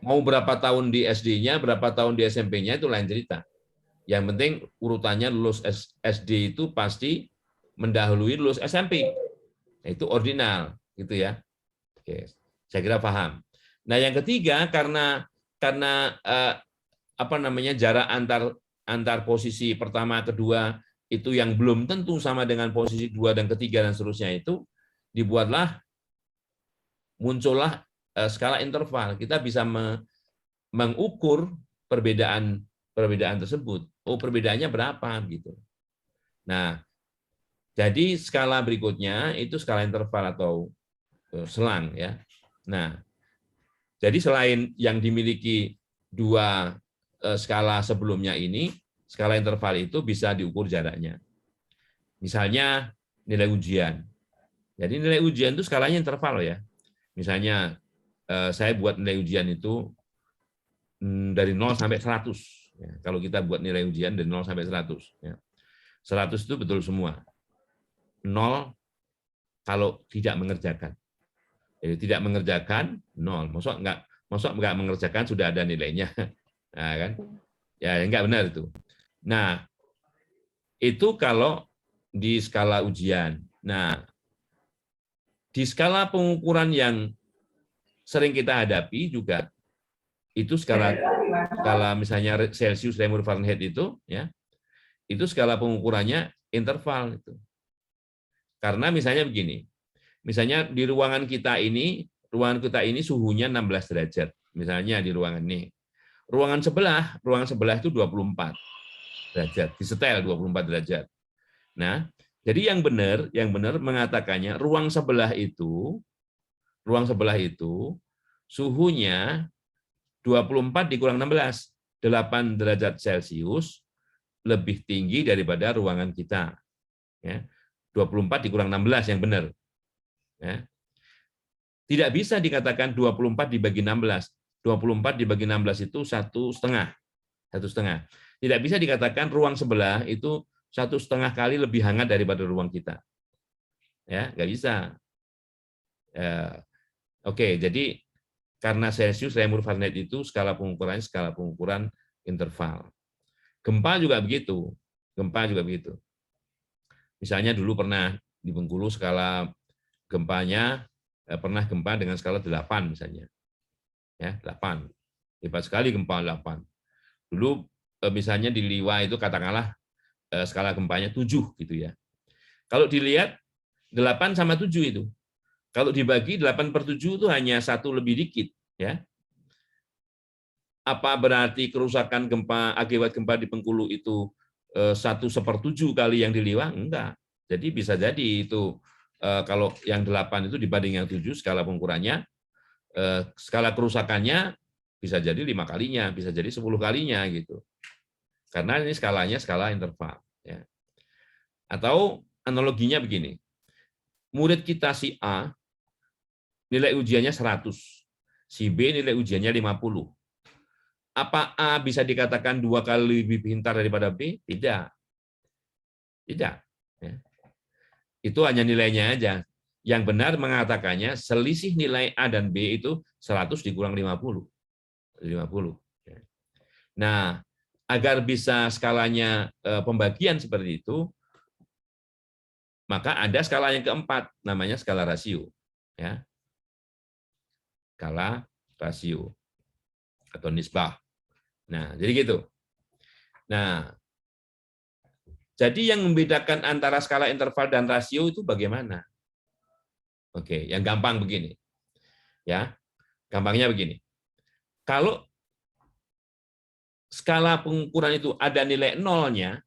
Mau berapa tahun di SD-nya, berapa tahun di SMP-nya itu lain cerita. Yang penting urutannya lulus SD itu pasti mendahului lulus SMP. Itu ordinal, gitu ya. Oke, saya kira paham. Nah, yang ketiga karena jarak antar posisi pertama kedua itu yang belum tentu sama dengan posisi 2 dan ketiga dan seterusnya itu muncullah skala interval. Kita bisa mengukur perbedaan tersebut. Oh, perbedaannya berapa gitu. Nah, jadi skala berikutnya itu skala interval atau selang ya. Nah, jadi selain yang dimiliki 2 skala sebelumnya ini, skala interval itu bisa diukur jaraknya. Misalnya nilai ujian. Jadi nilai ujian itu skalanya interval ya. Misalnya saya buat nilai ujian itu dari 0 sampai 100. Ya, kalau kita buat nilai ujian dari 0 sampai 100. Ya. 100 itu betul semua. 0 kalau tidak mengerjakan. Jadi tidak mengerjakan 0. Maksud nggak mengerjakan sudah ada nilainya. Nah, kan? Ya enggak benar itu. Nah, itu kalau di skala ujian. Nah, di skala pengukuran yang sering kita hadapi juga itu skala misalnya Celsius, Reaumur, Fahrenheit itu ya. Itu skala pengukurannya interval itu. Karena misalnya begini. Misalnya di ruangan kita ini suhunya 16 derajat. Misalnya di ruangan ini. Ruangan sebelah itu 24 derajat, disetel 24 derajat. Nah, jadi yang benar mengatakannya ruang sebelah itu suhunya 24 dikurang 16, 8 derajat Celcius lebih tinggi daripada ruangan kita. Ya. 24 dikurang 16 yang benar. Ya. Tidak bisa dikatakan 24 dibagi 16. 24 dibagi 16 itu 1,5. Tidak bisa dikatakan ruang sebelah itu 1,5 kali lebih hangat daripada ruang kita. Ya, nggak bisa. Oke, jadi karena Celsius, Reaumur, Fahrenheit itu skala pengukuran interval. Gempa juga begitu. Misalnya dulu pernah di Bengkulu skala gempanya pernah gempa dengan skala 8 misalnya. Ya, 8. Hebat sekali gempa 8. Dulu misalnya di Liwa itu katakanlah skala gempanya 7 gitu ya. Kalau dilihat 8 sama 7 itu. Kalau dibagi 8/7 itu hanya 1 lebih dikit ya. Apa berarti kerusakan gempa akibat gempa di Bengkulu itu 1/7 kali yang di Liwa? Enggak. Jadi bisa jadi itu kalau yang 8 itu dibanding yang 7 skala pengukurannya, skala kerusakannya bisa jadi 5 kalinya, bisa jadi 10 kalinya gitu. Karena ini skalanya skala interval. Ya. Atau analoginya begini, murid kita si A nilai ujiannya 100, si B nilai ujiannya 50. Apa A bisa dikatakan 2 kali lebih pintar daripada B? Tidak. Tidak. Ya. Itu hanya nilainya aja. Yang benar mengatakannya selisih nilai A dan B itu 100 dikurang 50. 50. Nah, agar bisa skalanya pembagian seperti itu, maka ada skala yang keempat, namanya skala rasio. Ya. Skala rasio atau nisbah. Nah, jadi gitu. Nah, jadi yang membedakan antara skala interval dan rasio itu bagaimana? Oke, yang gampang begini. Ya. Gampangnya begini. Kalau skala pengukuran itu ada nilai nolnya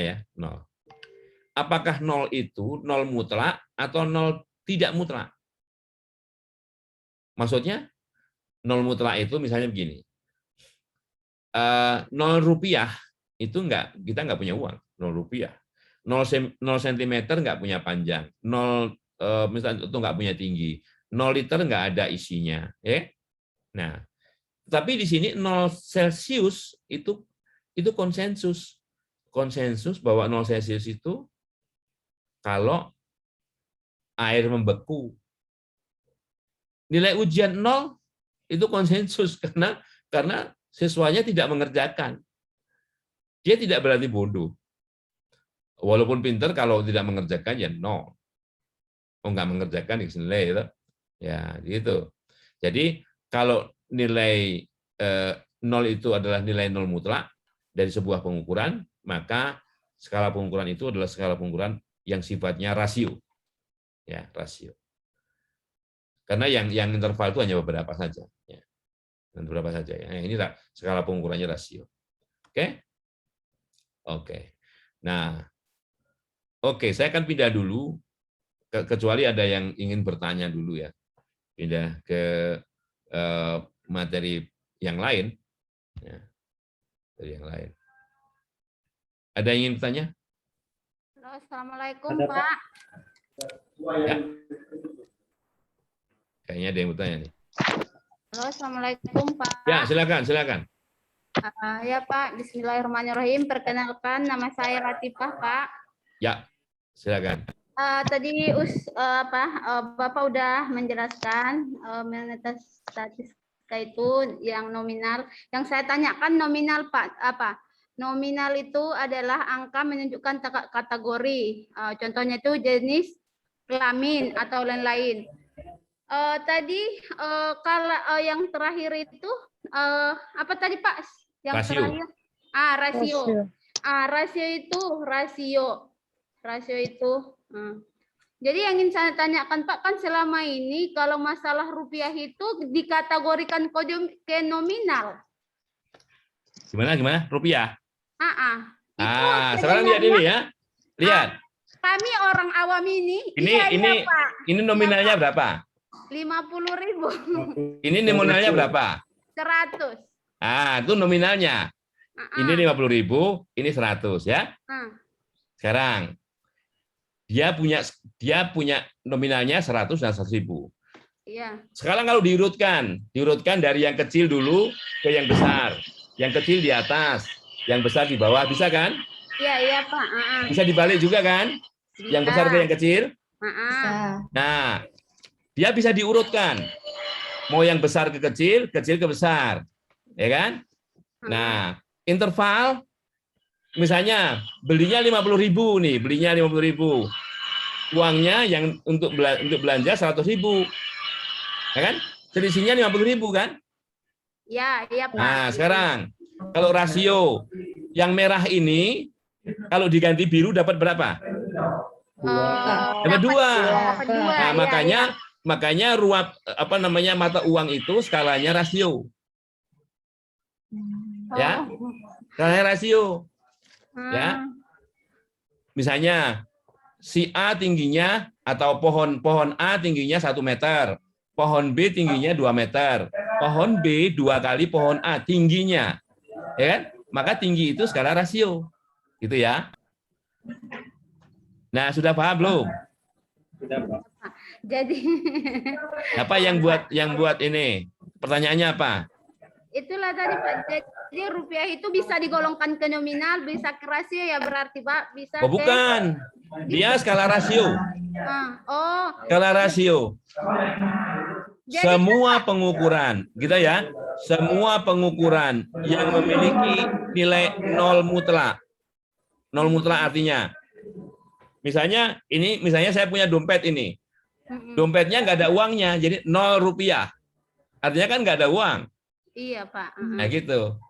ya, nol. Apakah nol itu nol mutlak atau nol tidak mutlak? Maksudnya, nol mutlak itu misalnya begini, 0 rupiah itu kita nggak punya uang, 0 rupiah. 0 sentimeter nggak punya panjang, 0 misalnya itu nggak punya tinggi, 0 liter nggak ada isinya. Nah, tapi di sini 0 Celsius itu konsensus. Konsensus bahwa 0 Celsius itu kalau air membeku. Nilai ujian 0 itu konsensus karena siswanya tidak mengerjakan. Dia tidak berarti bodoh. Walaupun pintar kalau tidak mengerjakan ya 0. Oh, nggak mengerjakan nilai itu. Ya, gitu. Jadi kalau nilai 0 itu adalah nilai 0 mutlak dari sebuah pengukuran, maka skala pengukuran itu adalah skala pengukuran yang sifatnya rasio. Ya, rasio. Karena yang interval itu hanya beberapa saja. Ya. Beberapa saja. Ya. Ini skala pengukurannya rasio. Oke? Oke. Nah, oke, saya akan pindah dulu, kecuali ada yang ingin bertanya dulu ya. Pindah ke materi yang lain. Ya. Dari yang lain. Ada yang ingin bertanya? Halo, Assalamualaikum, Pak. Ya. Kayaknya ada yang bertanya nih. Halo, Assalamualaikum, Pak. Ya, silakan. Ya, Pak. Bismillahirrahmanirrahim. Perkenalkan, nama saya Latifah, Pak. Ya, silakan. Tadi Bapak udah menjelaskan statistika itu yang nominal. Yang saya tanyakan nominal, Pak. Nominal itu adalah angka menunjukkan kategori. Contohnya itu jenis kelamin atau lain-lain. Tadi kalau yang terakhir itu apa tadi Pak? Yang rasio. Terakhir rasio. Rasio itu. Jadi yang ingin saya tanyakan Pak, kan selama ini kalau masalah rupiah itu dikategorikan ke nominal. Gimana? Rupiah? Itu sekarang lihat ini ya. Lihat. Kami orang awam ini. Ini nominalnya berapa? 50.000. Ini nominalnya berapa? 100. Itu nominalnya. Ini 50.000, ini 100 ya. Sekarang dia punya nominalnya 100 dan 100.000. Iya. Sekarang kalau diurutkan dari yang kecil dulu ke yang besar. Yang kecil di atas, yang besar di bawah, bisa kan? Iya, Pak. Bisa dibalik juga kan? Bisa. Yang besar ke yang kecil? Bisa. Nah, dia bisa diurutkan. Mau yang besar ke kecil ke besar. Ya kan? Nah, interval misalnya belinya 50.000 nih, belinya 50.000. Uangnya yang untuk belanja 100.000. Ya kan? Selisihnya 50.000 kan? Iya, Pak. Nah, sekarang kalau rasio yang merah ini Kalau diganti biru dapat berapa? Dapat 2. Dapat 2. Nah, Ya. makanya mata uang itu skalanya rasio. Ya. Skalanya rasio. Ya. Misalnya si A tingginya atau pohon A tingginya 1 meter. Pohon B tingginya 2 meter. Pohon B 2 kali pohon A tingginya. Ya kan? Maka tinggi itu skala rasio. Gitu ya. Nah, sudah paham belum? Sudah, Pak. Jadi Apa yang buat ini? Pertanyaannya apa? itulah tadi Pak. Jadi rupiah itu bisa digolongkan ke nominal, bisa ke rasio ya berarti Pak, bisa Oh, bukan. Dia skala rasio. Skala rasio. Jadi, Semua pengukuran, gitu ya. Semua pengukuran yang memiliki nilai 0 mutlak. 0 mutlak artinya, misalnya saya punya dompet ini. Dompetnya nggak ada uangnya, jadi 0 rupiah. Artinya kan nggak ada uang. Iya Pak. Nah gitu.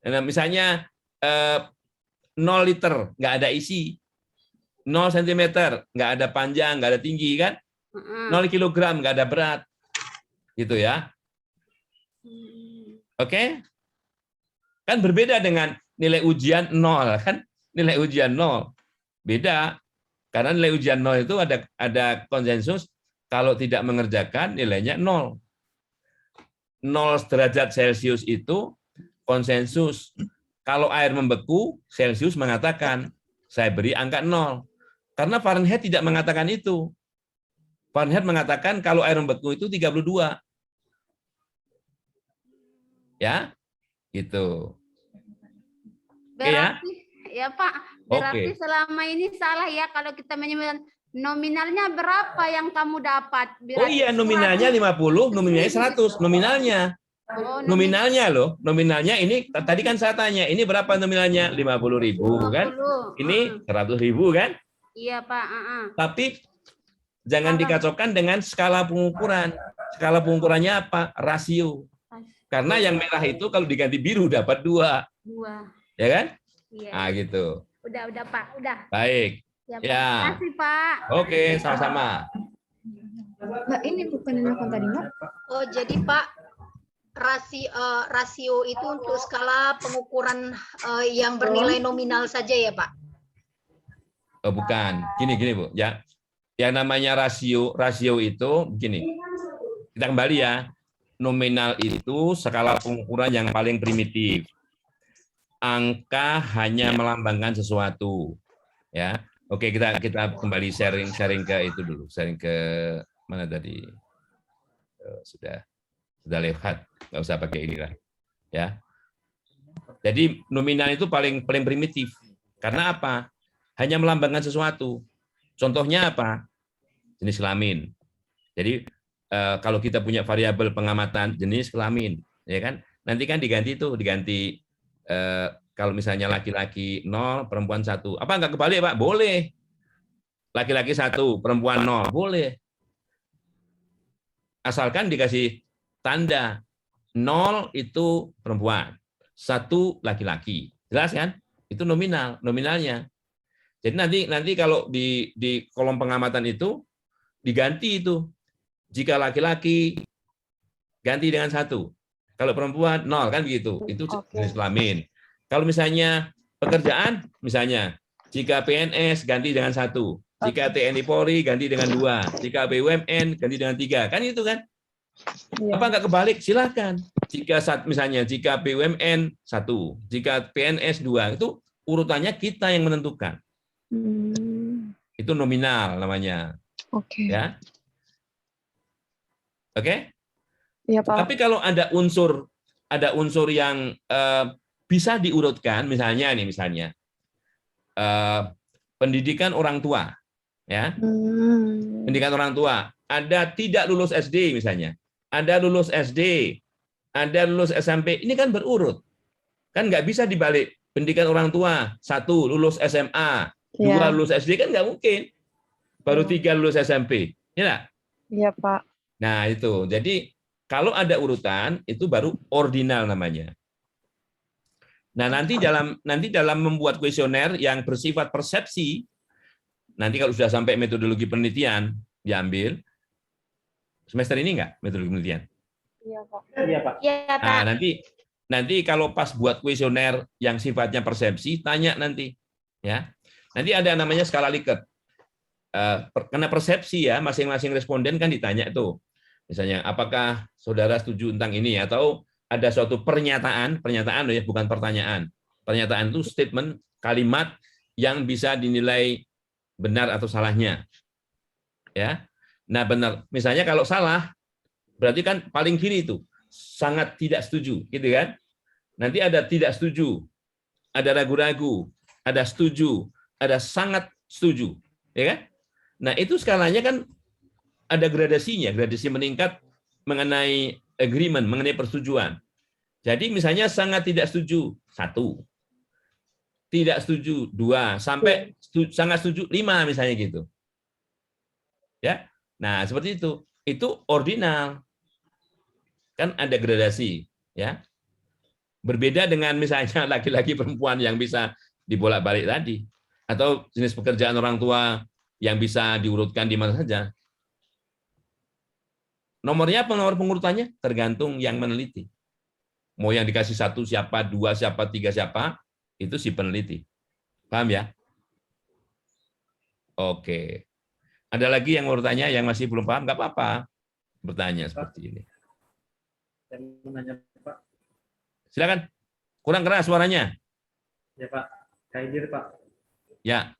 Nah, misalnya 0 liter nggak ada isi, 0 cm nggak ada panjang, nggak ada tinggi kan, 0 kilogram nggak ada berat, gitu ya. Oke? Kan berbeda dengan nilai ujian 0 kan, nilai ujian 0 beda. Karena nilai ujian 0 itu ada konsensus kalau tidak mengerjakan nilainya 0. 0 derajat Celcius itu konsensus. Kalau air membeku, Celcius mengatakan saya beri angka 0. Karena Fahrenheit tidak mengatakan itu. Fahrenheit mengatakan kalau air membeku itu 32. Ya, gitu. Berarti ya Pak, berarti Oke. selama ini salah ya kalau kita menyebutkan nominalnya berapa yang kamu dapat? Oh iya, nominalnya 50, nominalnya 100, nominalnya. Nominalnya loh, nominalnya ini tadi kan saya tanya, ini berapa nominalnya? 50.000 kan? Ini 100.000 kan? Iya Pak. Tapi jangan dikacaukan dengan skala pengukuran. Skala pengukurannya apa? Rasio. Karena yang merah itu kalau diganti biru dapat 2. Ya kan? Iya. Nah, gitu. Udah Pak, udah. Baik. Ya, Pak. Ya. Terima kasih Pak. Oke, sama-sama. Mbak, ini bukan yang tadi, Mbak. Oh, jadi Pak, rasio itu untuk skala pengukuran yang bernilai nominal saja ya, Pak? Oh, bukan. Gini Bu, ya. Yang namanya rasio itu begini. Kita kembali ya. Nominal itu skala pengukuran yang paling primitif. Angka hanya melambangkan sesuatu. Ya. Oke, kita kembali sharing ke itu dulu. Sharing ke mana tadi? Sudah lewat. Nggak usah pakai inilah. Ya. Jadi nominal itu paling primitif. Karena apa? Hanya melambangkan sesuatu. Contohnya apa? Jenis kelamin. Jadi kalau kita punya variabel pengamatan jenis kelamin, ya kan? Nanti kan diganti kalau misalnya laki-laki 0, perempuan 1. Apa enggak kebalik, Pak? Boleh. Laki-laki 1, perempuan 0, boleh. Asalkan dikasih tanda 0 itu perempuan, 1 laki-laki. Jelas kan? Itu nominalnya. Jadi nanti kalau di kolom pengamatan itu diganti itu. Jika laki-laki ganti dengan 1. Kalau perempuan 0 kan begitu. Itu jenis kelamin. Kalau misalnya pekerjaan, misalnya jika PNS ganti dengan 1, jika TNI Polri ganti dengan 2, jika BUMN ganti dengan 3, kan itu kan? Apa enggak kebalik? Silakan. Jika BUMN 1, jika PNS 2, itu urutannya kita yang menentukan. Itu nominal namanya. Oke. Ya. Oke? Iya, Pak. Tapi kalau ada unsur yang bisa diurutkan, misalnya pendidikan orang tua, ya, pendidikan orang tua, ada tidak lulus SD misalnya, ada lulus SD, ada lulus SMP, ini kan berurut, kan nggak bisa dibalik. Pendidikan orang tua 1 lulus SMA, 2 lulus SD kan nggak mungkin, baru 3 lulus SMP, ya? Iya Pak. Nah itu, jadi kalau ada urutan itu baru ordinal namanya. Nah, nanti dalam membuat kuesioner yang bersifat persepsi, nanti kalau sudah sampai metodologi penelitian diambil, semester ini enggak metodologi penelitian? Iya, Pak. Iya, Pak. Nah, nanti kalau pas buat kuesioner yang sifatnya persepsi, tanya nanti, ya. Nanti ada namanya skala Likert. Karena persepsi ya, masing-masing responden kan ditanya tuh, misalnya, apakah saudara setuju tentang ini, atau ada suatu pernyataan loh ya, bukan pertanyaan. Pernyataan itu statement, kalimat yang bisa dinilai benar atau salahnya. Ya. Nah, benar. Misalnya kalau salah, berarti kan paling kiri itu sangat tidak setuju, gitu kan? Nanti ada tidak setuju, ada ragu-ragu, ada setuju, ada sangat setuju, ya kan? Nah, itu skalanya kan ada gradasinya, gradasi meningkat mengenai agreement, mengenai persetujuan. Jadi misalnya sangat tidak setuju 1, tidak setuju 2, sampai sangat setuju 5 misalnya gitu. Ya. Nah, seperti itu. Itu ordinal. Kan ada gradasi, ya. Berbeda dengan misalnya laki-laki perempuan yang bisa dibolak-balik tadi, atau jenis pekerjaan orang tua yang bisa diurutkan di mana saja. Nomornya apa, nomor pengurutannya tergantung yang meneliti. Mau yang dikasih 1 siapa, 2 siapa, 3 siapa, itu si peneliti. Paham ya? Oke. Ada lagi yang mau bertanya yang masih belum paham? Nggak apa-apa bertanya seperti ini. Saya mau nanya, Pak. Silakan. Kurang keras suaranya. Ya, Pak. Kaidir, Pak. Ya.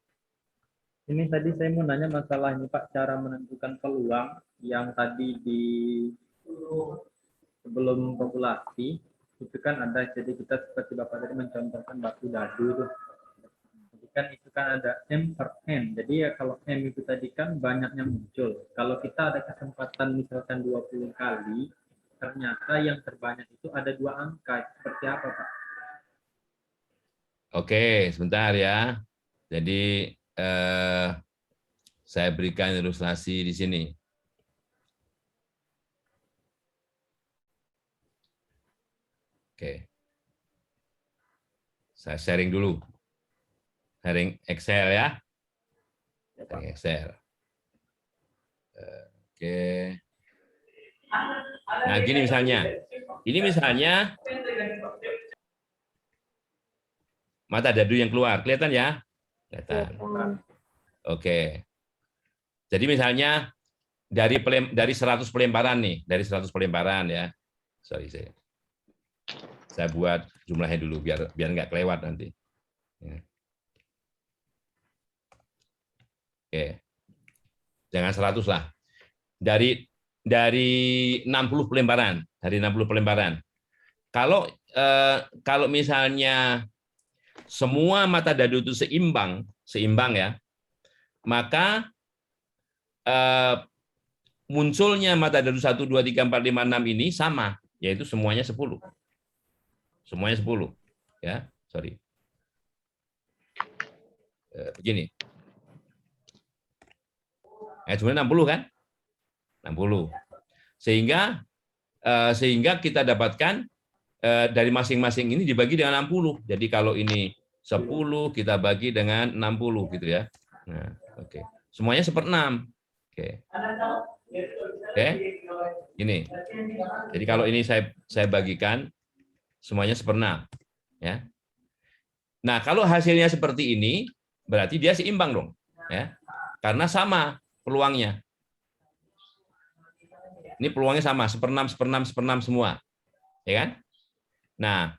Ini tadi saya mau nanya masalah ini, Pak, cara menentukan peluang yang tadi di sebelum populasi itu kan ada, jadi kita seperti Bapak tadi mencontohkan batu dadu tuh. Jadi kan itu kan ada M per N. Jadi ya kalau M itu tadi kan banyaknya muncul. Kalau kita ada kesempatan misalkan 20 kali, ternyata yang terbanyak itu ada 2 angka. Seperti apa, Pak? Oke, sebentar ya. Jadi saya berikan ilustrasi di sini. Oke. Saya sharing dulu. Sharing Excel ya. Sharing Excel. Oke. Nah, gini misalnya. Ini misalnya mata dadu yang keluar. Kelihatan ya? Kelihatan. Oke. Jadi misalnya dari 100 pelemparan nih, dari 100 pelemparan ya. Sorry, saya buat jumlahnya dulu biar nggak kelewat nanti. Ya. Oke. Jangan 100 lah. Dari 60 pelemparan, Kalau misalnya semua mata dadu itu seimbang ya, maka munculnya mata dadu 1, 2, 3, 4, 5, 6 ini sama, yaitu semuanya 10. Semuanya 10. Ya, sorry. Begini. Sebenarnya 60 kan? 60. Sehingga kita dapatkan dari masing-masing ini dibagi dengan 60. Jadi kalau ini 10 kita bagi dengan 60 gitu ya. Nah, oke. Semuanya 1/6. Oke. Oke. Ini. Jadi kalau ini saya bagikan semuanya 1/6 ya. Nah, kalau hasilnya seperti ini berarti dia seimbang dong ya. Karena sama peluangnya. Ini peluangnya sama, 1/6, 1/6, 1/6 semua. Ya kan? Nah,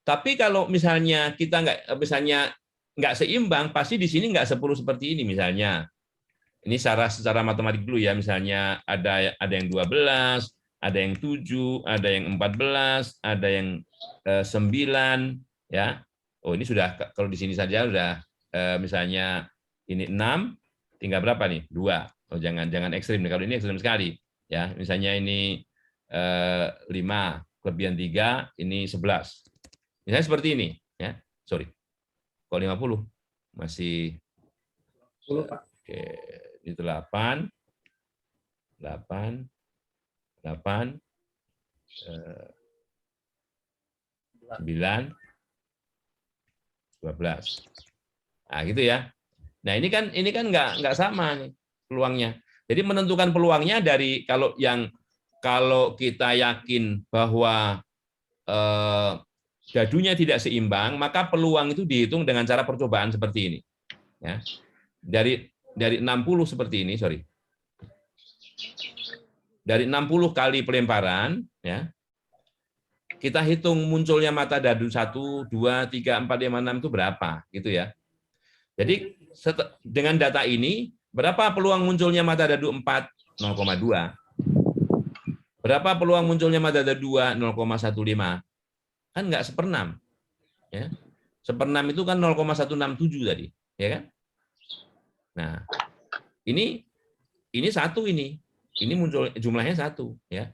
tapi kalau misalnya kita nggak seimbang, pasti di sini nggak 10 seperti ini misalnya. Ini secara matematik dulu ya, misalnya ada yang 12, ada yang 7, ada yang 14, ada yang 9 ya. Oh, ini sudah kalau di sini saja sudah misalnya ini 6, tinggal berapa nih? 2. Oh, jangan ekstrim nih. Kalau ini ekstrim sekali ya. Misalnya ini 5 kelebihan 3, ini 11. Misalnya seperti ini ya. Sorry. Kok 50? Masih 10, Pak. Oke, itu 8 8 8 9, 12. Nah, gitu ya. Nah, ini kan nggak sama nih peluangnya. Jadi menentukan peluangnya dari kalau kita yakin bahwa gadunya tidak seimbang, maka peluang itu dihitung dengan cara percobaan seperti ini. Ya. Dari 60 seperti ini, sorry. Dari 60 kali pelemparan, ya, kita hitung munculnya mata dadu 1, 2, 3, 4, 5, 6 itu berapa, gitu ya. Jadi dengan data ini, berapa peluang munculnya mata dadu 4? 0,2. Berapa peluang munculnya mata dadu 2? 0,15. Kan nggak 1/6. Ya. 1/6 itu kan 0,167 tadi, ya kan? Nah, ini satu ini. Ini muncul jumlahnya 1, ya.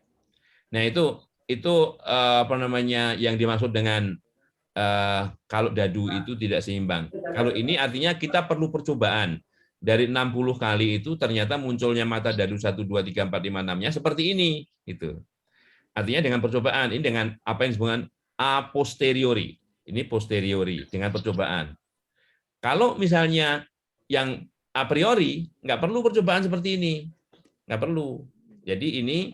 Nah, itu apa namanya yang dimaksud dengan kalau dadu itu tidak seimbang. Kalau ini artinya kita perlu percobaan. Dari 60 kali itu ternyata munculnya mata dadu 1, 2, 3, 4, 5, 6-nya seperti ini. Gitu. Artinya dengan percobaan. Ini dengan apa yang disebut a posteriori. Ini posteriori, dengan percobaan. Kalau misalnya yang a priori, nggak perlu percobaan seperti ini. Nggak perlu. Jadi ini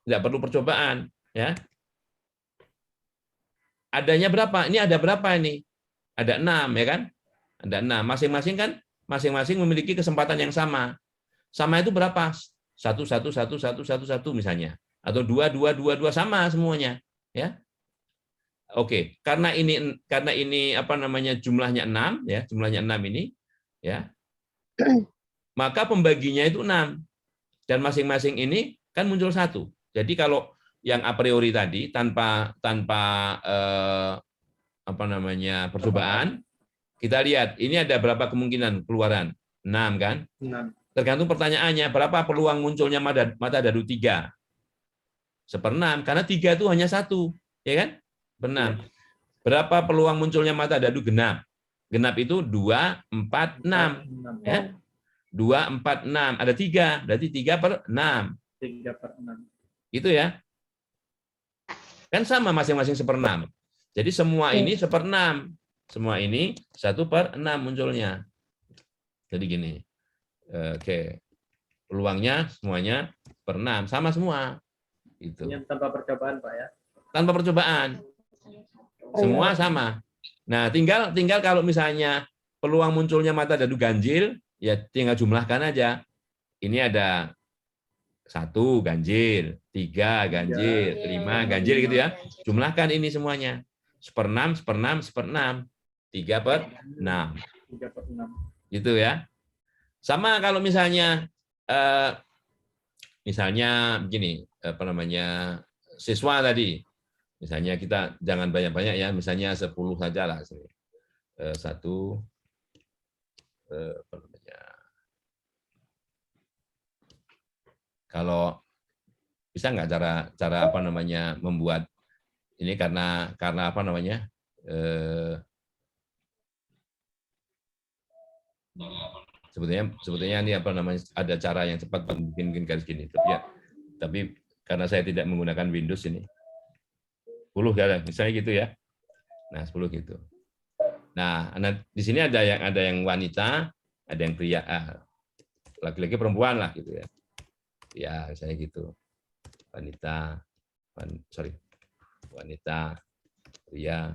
nggak perlu percobaan. Ya. Adanya berapa? Ini ada berapa ini? Ada 6, ya kan? Ada 6. Masing-masing memiliki kesempatan yang sama. Sama itu berapa? 1, 1, 1, 1, 1, 1 misalnya. Atau 2, 2, 2, 2 sama semuanya. Ya. Oke, karena ini apa namanya jumlahnya 6, ya, jumlahnya 6 ini, ya. Maka pembaginya itu 6. Dan masing-masing ini kan muncul 1. Jadi kalau yang a priori tadi tanpa apa namanya percobaan, kita lihat ini ada berapa kemungkinan keluaran? 6 kan? 6. Tergantung pertanyaannya, berapa peluang munculnya mata dadu 3? 1/6, karena 3 itu hanya 1, ya kan? 6. Berapa peluang munculnya mata dadu genap? Genap itu 2, 4, 6. Ya? 2, 4, 6. Ada 3, berarti 3/6. 3/6. Itu ya. Kan sama masing-masing 1/6. Jadi semua ini 1/6. Semua ini 1/6 munculnya. Jadi gini. Oke. Peluangnya semuanya 1/6. Sama semua. Itu. Yang tanpa percobaan, Pak, ya? Tanpa percobaan. Semua sama. Nah, tinggal kalau misalnya peluang munculnya mata dadu ganjil, ya tinggal jumlahkan aja. Ini ada 1 ganjil, 3 ganjil, 5 ganjil gitu ya. Jumlahkan ini semuanya. 1/6, 1/6, 1/6. 3/6. 3/6. Gitu ya. Sama kalau misalnya begini, apa namanya, siswa tadi. Misalnya kita jangan banyak-banyak ya, misalnya 10 saja lah. 1 apa namanya. Kalau bisa nggak cara apa namanya membuat ini karena apa namanya sebetulnya ini apa namanya ada cara yang cepat bikin garis gini, tapi karena saya tidak menggunakan Windows ini 10 ya, misalnya gitu ya. Nah 10 gitu. Nah di sini ada yang wanita, ada yang pria, laki-laki perempuan lah gitu ya. Ya, misalnya gitu. Wanita, pria,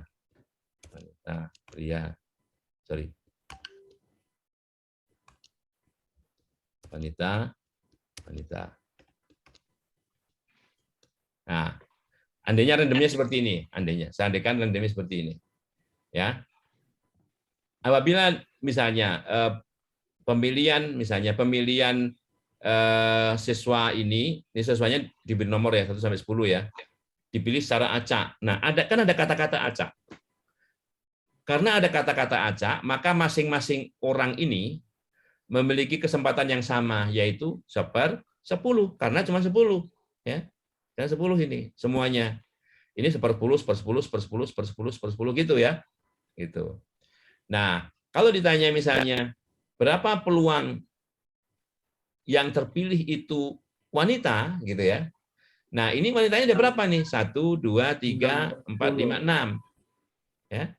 wanita. Nah, andainya randomnya seperti ini, seandainya randomnya seperti ini. Ya. Apabila misalnya pemilihan siswa ini siswanya diberi nomor ya 1 sampai 10 ya. Dipilih secara acak. Nah, ada kata-kata acak. Karena ada kata-kata acak, maka masing-masing orang ini memiliki kesempatan yang sama, yaitu 1/10, karena cuma 10, ya. Dan 10 ini semuanya. Ini 1/10, 1/10, 1/10, 1/10, 1/10 gitu ya. Gitu. Nah, kalau ditanya misalnya berapa peluang yang terpilih itu wanita gitu ya. Nah, ini wanitanya ada berapa nih? 1, 2, 3, 4, 5, 6. Ya.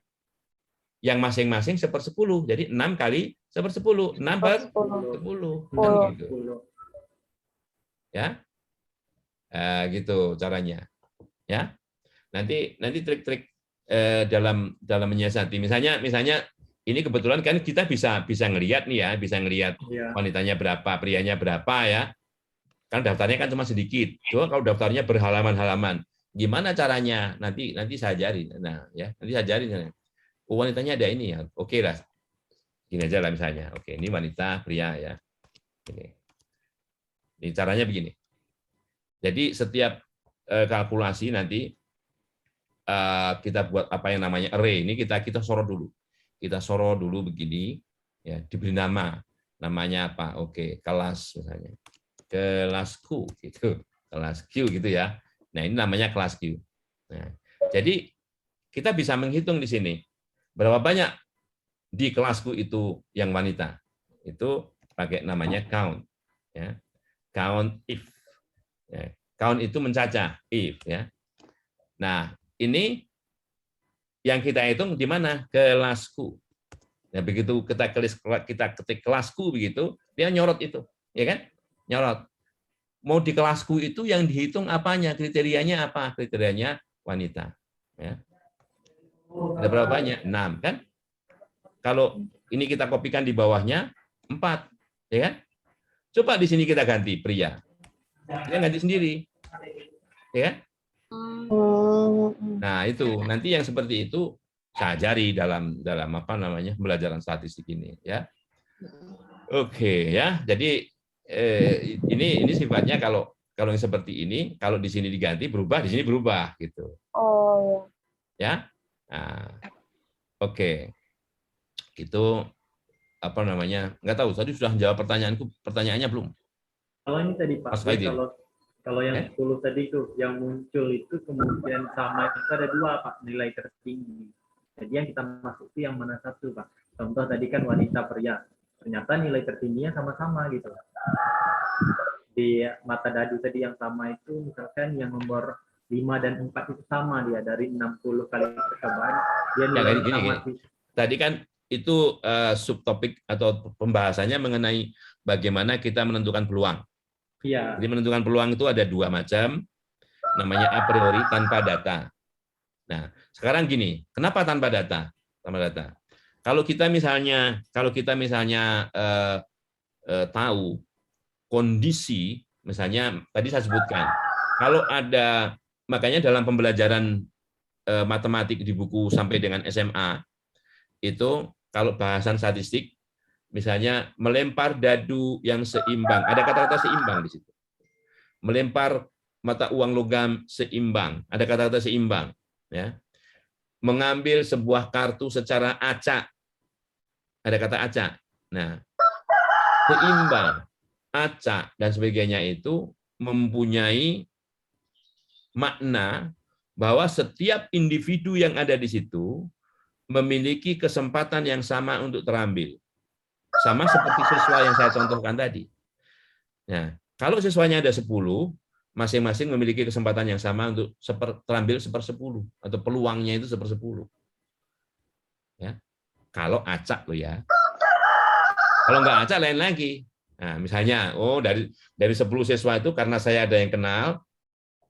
Yang masing-masing 1/10. Jadi 6 kali 1/10. 6 per 10. Kan begitu. Ya. Gitu caranya. Ya. Nanti trik-trik dalam menyiasati. Misalnya ini kebetulan kan kita bisa ngelihat nih ya, bisa ngelihat wanitanya berapa, prianya berapa ya. Kan daftarnya kan cuma sedikit. Coba kalau daftarnya berhalaman-halaman, gimana caranya? Nanti saya ajarin. Nah, ya, nanti saya ajarin. Oh, wanitanya ada ini ya. Oke lah. Gini aja lah misalnya. Oke, ini wanita, pria ya. Ini caranya begini. Jadi setiap kalkulasi nanti kita buat apa yang namanya array. Ini kita sorot dulu. Kita sorot dulu begini, ya, diberi nama. Namanya apa? Oke, kelas misalnya. Kelasku gitu. Kelas Q gitu ya. Nah, ini namanya kelas Q. Nah, jadi kita bisa menghitung di sini berapa banyak di kelasku itu yang wanita. Itu pakai namanya count, ya. Count if. Ya. Count itu mencacah, if ya. Nah, ini yang kita hitung di mana? Kelasku. Nah, begitu kita ketik kelasku begitu, dia nyorot itu, ya kan? Nyorot. Mau di kelasku itu yang dihitung apanya? Kriterianya apa? Kriterianya wanita. Ya. Ada berapa banyak? 6 kan? Kalau ini kita kopikan di bawahnya 4, ya kan? Coba di sini kita ganti pria. Dia ganti sendiri, ya kan? Nah itu nanti yang seperti itu saya ajari dalam apa namanya pembelajaran statistik ini, ya. Oke ya, jadi ini sifatnya kalau yang seperti ini, kalau di sini diganti berubah, di sini berubah gitu. Oh. Ya. Nah, oke. Gitu apa namanya? Nggak tahu, tadi sudah jawab pertanyaannya belum? Kalau ini tadi Pak, kalau yang 10 tadi itu yang muncul itu kemudian sama itu ada 2 Pak, nilai tertinggi. Jadi yang kita masuk itu yang mana satu Pak? Contoh tadi kan wanita pria. Ternyata nilai tertingginya sama-sama gitu. Di mata dadu tadi yang sama itu misalkan yang nomor 5 dan 4 itu sama dia dari 60 kali percobaan dia nilai sama sih. Tadi kan itu subtopik atau pembahasannya mengenai bagaimana kita menentukan peluang. Iya. Jadi menentukan peluang itu ada 2 macam, namanya a priori tanpa data. Nah, sekarang gini, kenapa tanpa data? Tanpa data. Kalau kita misalnya tahu kondisi, misalnya tadi saya sebutkan, kalau ada, makanya dalam pembelajaran matematik di buku sampai dengan SMA, itu kalau bahasan statistik, misalnya melempar dadu yang seimbang, ada kata-kata seimbang di situ. Melempar mata uang logam seimbang, ada kata-kata seimbang. Ya. Mengambil sebuah kartu secara acak, ada kata acak. Nah, seimbang, acak, dan sebagainya itu mempunyai makna bahwa setiap individu yang ada di situ memiliki kesempatan yang sama untuk terambil. Sama seperti siswa yang saya contohkan tadi. Nah, kalau siswanya ada 10, masing-masing memiliki kesempatan yang sama untuk terambil 1/10 atau peluangnya itu 1/10. Ya. Kalau acak loh ya. Kalau nggak acak lain lagi. Nah, misalnya, dari 10 siswa itu karena saya ada yang kenal,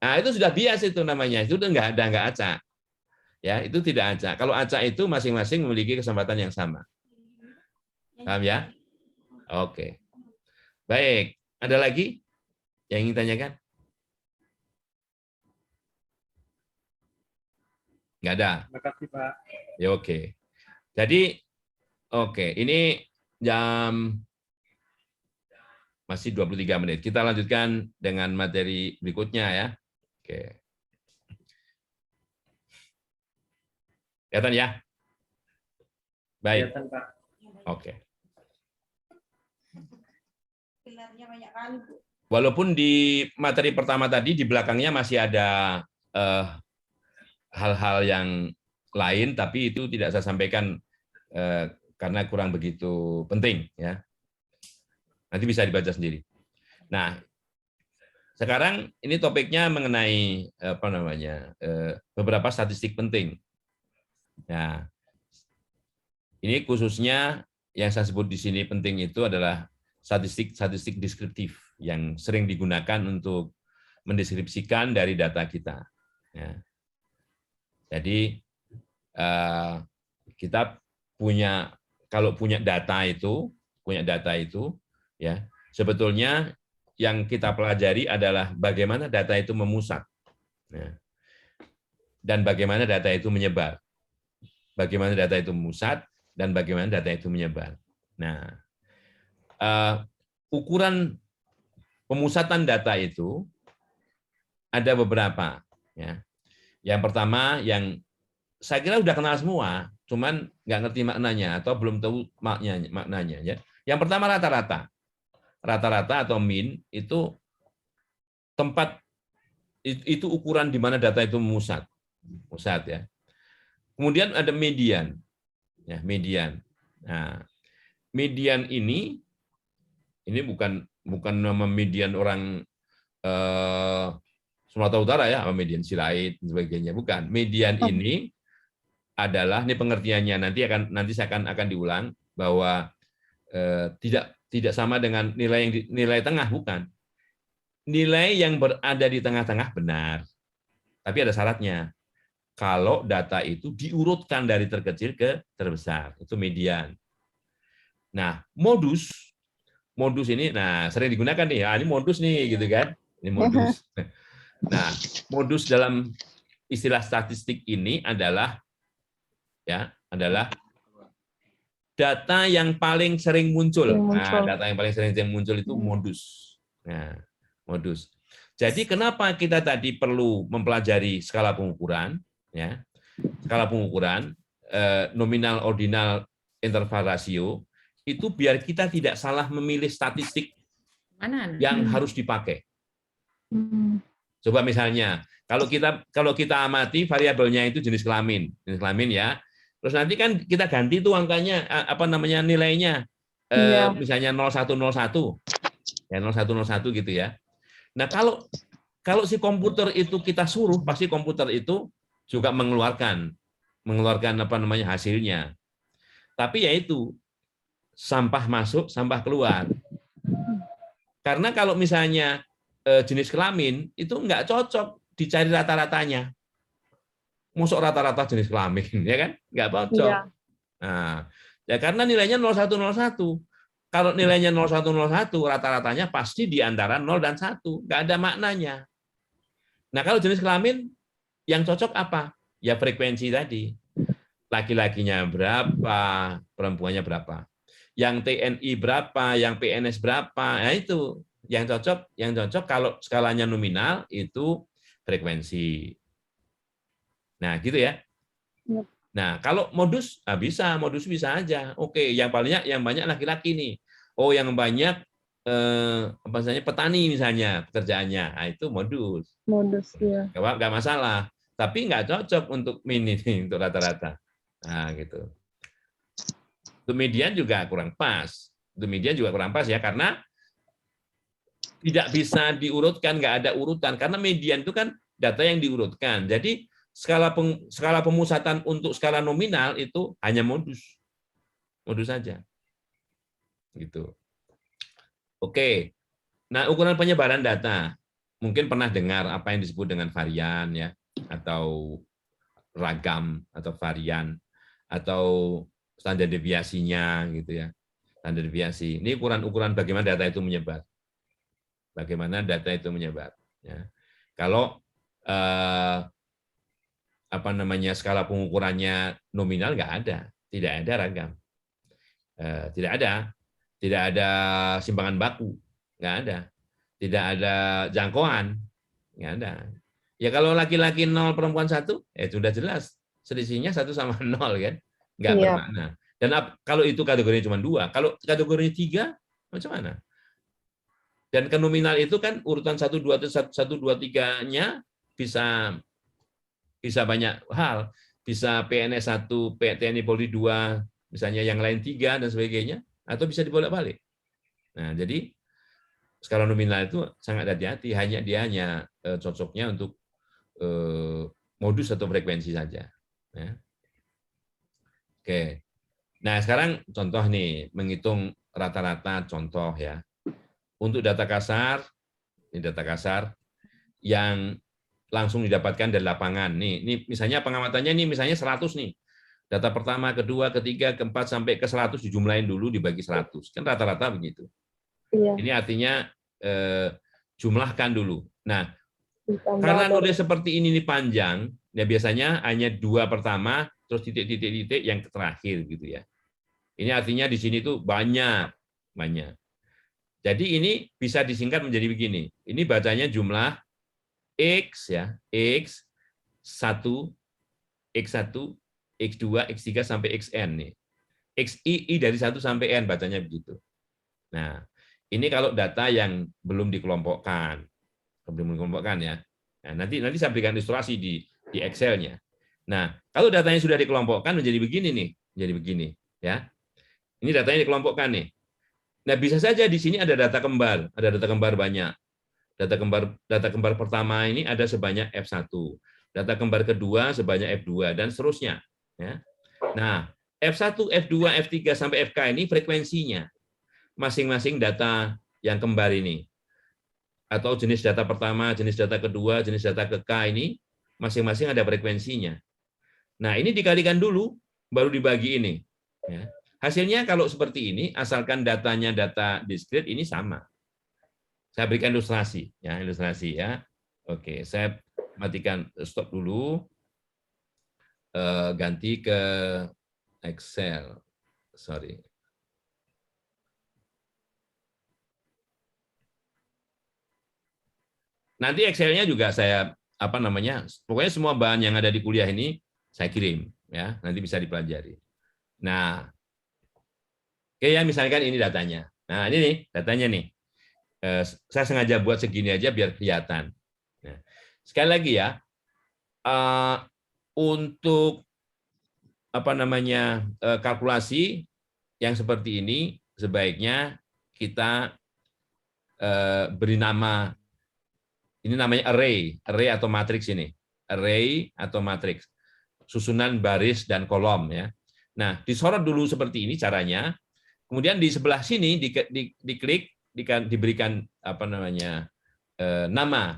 nah itu sudah bias itu namanya. Itu nggak acak. Ya, itu tidak acak. Kalau acak itu masing-masing memiliki kesempatan yang sama. Paham ya? Oke. Baik. Ada lagi yang ingin tanyakan? Nggak ada. Terima kasih Pak. Ya oke. Jadi ini jam masih 23 menit. Kita lanjutkan dengan materi berikutnya ya. Oke. Kelihatan ya? Baik. Kelihatan Pak. Oke. Walaupun di materi pertama tadi di belakangnya masih ada hal-hal yang lain, tapi itu tidak saya sampaikan karena kurang begitu penting ya. Nanti bisa dibaca sendiri. Nah, Sekarang ini topiknya mengenai beberapa statistik penting. Nah, ini khususnya yang saya sebut di sini penting itu adalah statistik deskriptif yang sering digunakan untuk mendeskripsikan dari data kita. Ya. Jadi kita kalau punya data itu ya sebetulnya yang kita pelajari adalah bagaimana data itu memusat, ya, dan bagaimana data itu menyebar. Bagaimana data itu memusat dan bagaimana data itu menyebar. Nah, ukuran pemusatan data itu ada beberapa. Ya. Yang pertama, yang saya kira udah kenal semua, cuman nggak ngerti maknanya atau belum tahu maknanya. Ya. Yang pertama rata-rata. Rata-rata atau mean itu tempat itu ukuran di mana data itu memusat ya. Kemudian ada median, ya median. Nah, median ini bukan nama median orang Sumatera Utara ya, median Sirait dan sebagainya, bukan. Median ini adalah, ini pengertiannya nanti saya akan diulang bahwa tidak sama dengan nilai tengah, bukan. Nilai yang berada di tengah-tengah benar, tapi ada syaratnya. Kalau data itu diurutkan dari terkecil ke terbesar, itu median. Nah, modus ini, nah sering digunakan nih. Ini modus nih, gitu kan? Ini modus. Nah, modus dalam istilah statistik ini adalah data yang paling sering muncul. Nah, data yang paling sering muncul itu modus. Nah, modus. Jadi kenapa kita tadi perlu mempelajari skala pengukuran, ya? Skala pengukuran nominal, ordinal, interval rasio itu biar kita tidak salah memilih statistik yang harus dipakai. Coba misalnya, kalau kita amati variabelnya itu jenis kelamin ya. Terus nanti kan kita ganti tuh angkanya, nilainya, misalnya 0101, ya 0101 gitu ya. Nah kalau si komputer itu kita suruh, pasti komputer itu juga mengeluarkan hasilnya. Tapi yaitu sampah masuk, sampah keluar. Karena kalau misalnya jenis kelamin itu nggak cocok dicari rata-ratanya. Masuk rata-rata jenis kelamin, ya kan? Nggak cocok. Iya. Nah, ya karena nilainya 0101. Kalau nilainya 0101, rata-ratanya pasti di antara 0 dan 1. Nggak ada maknanya. Nah, kalau jenis kelamin, yang cocok apa? Ya frekuensi tadi. Laki-lakinya berapa, perempuannya berapa. Yang TNI berapa, yang PNS berapa. Nah, itu yang cocok kalau skalanya nominal itu frekuensi. Nah, gitu ya. Nah, kalau modus bisa aja. Oke, yang banyak laki-laki nih. Oh, yang banyak petani misalnya pekerjaannya. Nah, itu modus. Modus ya. Nggak masalah. Tapi nggak cocok untuk mini untuk rata-rata. Nah, gitu. Untuk median juga kurang pas. Ya, karena tidak bisa diurutkan, nggak ada urutan. Karena median itu kan data yang diurutkan. Jadi skala pemusatan untuk skala nominal itu hanya modus saja, gitu. Oke, nah ukuran penyebaran data mungkin pernah dengar apa yang disebut dengan varian ya, atau ragam atau varian atau standar deviasinya gitu ya, standar deviasi. Ini ukuran bagaimana data itu menyebar, Ya. Kalau skala pengukurannya nominal tidak ada ragam, tidak ada simpangan baku, nggak ada, tidak ada jangkauan, nggak ada. Ya kalau laki-laki 0 perempuan 1, sudah jelas selisihnya 1 sama 0 kan, nggak bermakna. Dan kalau itu kategorinya cuma 2, kalau kategorinya 3 macam mana? Dan ke nominal itu kan urutan 1, 2, 3-nya bisa banyak hal, bisa PNS 1, TNI Polri 2, misalnya yang lain 3 dan sebagainya, atau bisa dibolak-balik. Nah, jadi skala nominal itu sangat hati-hati, dia hanya cocoknya untuk modus atau frekuensi saja. Ya. Oke. Nah, sekarang contoh nih, menghitung rata-rata contoh ya. Untuk data kasar, ini data kasar yang langsung didapatkan dari lapangan. Nih misalnya pengamatannya ini misalnya 100 nih. Data pertama, kedua, ketiga, keempat sampai ke 100 dijumlahin dulu dibagi 100. Kan rata-rata begitu. Iya. Ini artinya jumlahkan dulu. Nah, Ditambah karena dari- nulis seperti ini panjang, ya biasanya hanya 2 pertama, terus titik-titik yang terakhir gitu ya. Ini artinya di sini tuh banyak. Jadi ini bisa disingkat menjadi begini. Ini bacanya jumlah X ya, X1, X1, X2, X3 sampai Xn nih. XI dari 1 sampai N bacanya begitu. Nah, ini kalau data yang belum dikelompokkan. Ya. Nah, nanti saya berikan ilustrasi di Excel-nya. Nah, kalau datanya sudah dikelompokkan menjadi begini nih, menjadi begini, ya. Ini datanya dikelompokkan nih. Nah, bisa saja di sini ada data kembar banyak. Data kembar pertama ini ada sebanyak F1. Data kembar kedua sebanyak F2 dan seterusnya, ya. Nah, F1, F2, F3 sampai FK ini frekuensinya. Masing-masing data yang kembar ini. Atau jenis data pertama, jenis data kedua, jenis data ke K ini masing-masing ada frekuensinya. Nah, ini dikalikan dulu, baru dibagi ini. Ya. Hasilnya kalau seperti ini, asalkan datanya data diskrit, ini sama. Saya berikan ilustrasi. Ya. Oke, saya matikan stop dulu. Ganti ke Excel. Sorry. Nanti Excel-nya juga saya pokoknya semua bahan yang ada di kuliah ini saya kirim ya, nanti bisa dipelajari. Nah, oke ya, misalkan ini datanya. Nah, ini nih datanya nih. Saya sengaja buat segini aja biar kelihatan. Nah, sekali lagi ya, untuk kalkulasi yang seperti ini sebaiknya kita beri nama. Ini namanya array atau matriks ini. Array atau matriks. Susunan baris dan kolom ya. Nah, disorot dulu seperti ini caranya. Kemudian di sebelah sini diklik, diberikan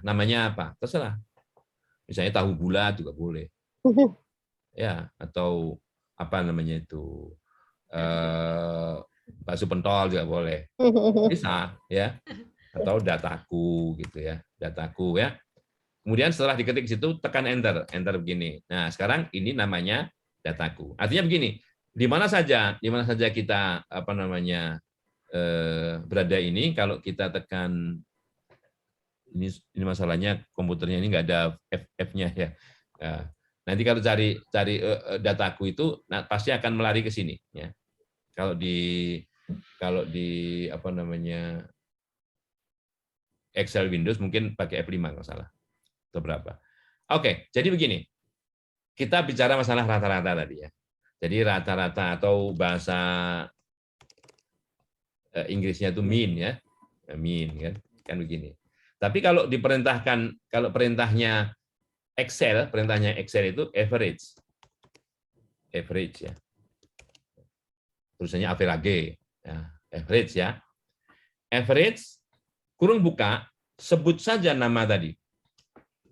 namanya apa? Terserah. Misalnya tahu bulat juga boleh. Ya, atau bakso pentol juga boleh. Bisa ya. Atau dataku gitu ya, dataku ya. Kemudian setelah diketik situ tekan enter begini. Nah, sekarang ini namanya dataku. Artinya begini, di mana saja kita berada ini, kalau kita tekan ini masalahnya komputernya ini nggak ada F-nya ya. Nah, nanti kalau cari dataku itu pasti akan melari ke sini ya. Kalau di Excel Windows mungkin pakai F5 nggak salah. Atau berapa. Oke, jadi begini. Kita bicara masalah rata-rata tadi ya. Jadi rata-rata atau bahasa Inggrisnya itu mean ya. Mean kan begini. Tapi kalau perintahnya Excel itu average. Average ya. Tulisannya average ya. Average ya. Average kurung buka, sebut saja nama tadi,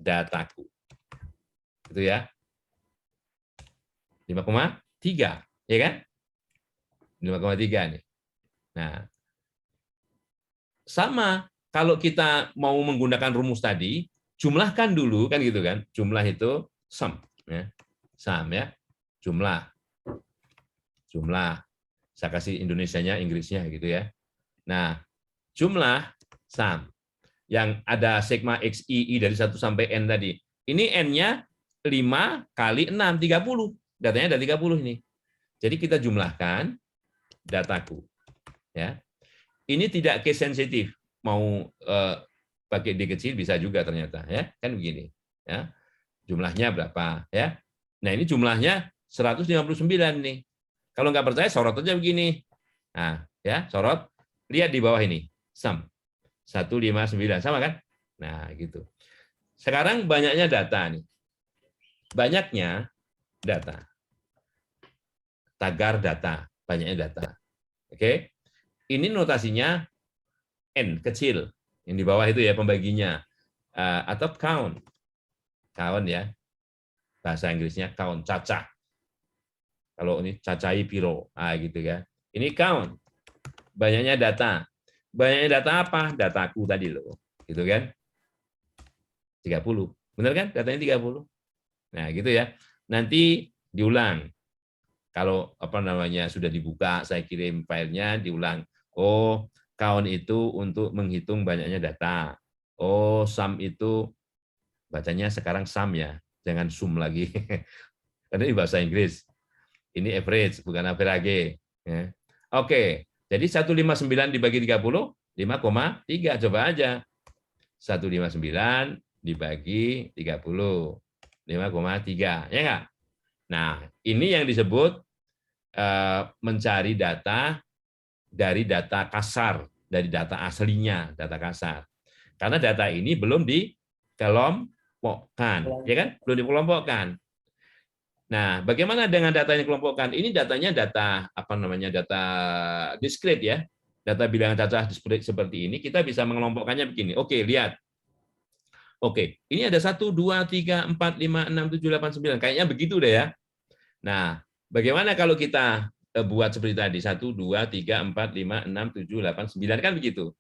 dataku. Gitu ya. 5,3, ya kan? 5,3 nih. Nah, sama kalau kita mau menggunakan rumus tadi, jumlahkan dulu kan gitu kan. Jumlah itu sum ya. Sum ya. Jumlah. Saya kasih Indonesianya, Inggrisnya gitu ya. Nah, jumlah sum yang ada sigma XI dari 1 sampai N tadi. Ini N-nya 5 kali 6, 30. Datanya ada 30 ini. Jadi kita jumlahkan dataku. Ya. Ini tidak case sensitif. Mau pakai D kecil bisa juga ternyata ya. Kan begini, ya. Jumlahnya berapa ya? Nah, ini jumlahnya 159 nih. Kalau nggak percaya sorot aja begini. Nah, ya, sorot. Lihat di bawah ini. Sum. 159 sama kan? Nah, gitu. Sekarang banyaknya data nih. Banyaknya data. Tagar data, banyaknya data. Oke. Ini notasinya N kecil. Yang di bawah itu ya pembaginya. Atau count. Count ya. Bahasa Inggrisnya count, cacah. Kalau ini cacai piro, gitu ya. Ini count. Banyaknya data. Banyaknya data apa? Dataku tadi loh. Gitu kan? 30. Benar kan? Datanya 30. Nah, gitu ya. Nanti diulang. Kalau apa namanya sudah dibuka, saya kirim filenya, diulang. Oh, count itu untuk menghitung banyaknya data. Oh, sum itu bacanya sekarang sum ya, jangan sum lagi. Karena ini bahasa Inggris. Ini average, bukan average. Ya. Oke, jadi 159 dibagi 30, 5,3. Coba aja. 159 dibagi 30, 5,3. Ya nggak? Nah, ini yang disebut mencari data dari data kasar, dari data aslinya, data kasar. Karena data ini belum dikelompokkan, ya kan? Belum dikelompokkan. Nah, bagaimana dengan data yang dikelompokkan? Ini datanya data apa namanya? Data discrete ya. Data bilangan cacah discrete seperti ini, kita bisa mengelompokkannya begini. Oke, lihat. Oke, ini ada 1, 2, 3, 4, 5, 6, 7, 8, 9. Kayaknya begitu deh ya. Nah, bagaimana kalau kita buat seperti tadi? 1, 2, 3, 4, 5, 6, 7, 8, 9. Kan begitu.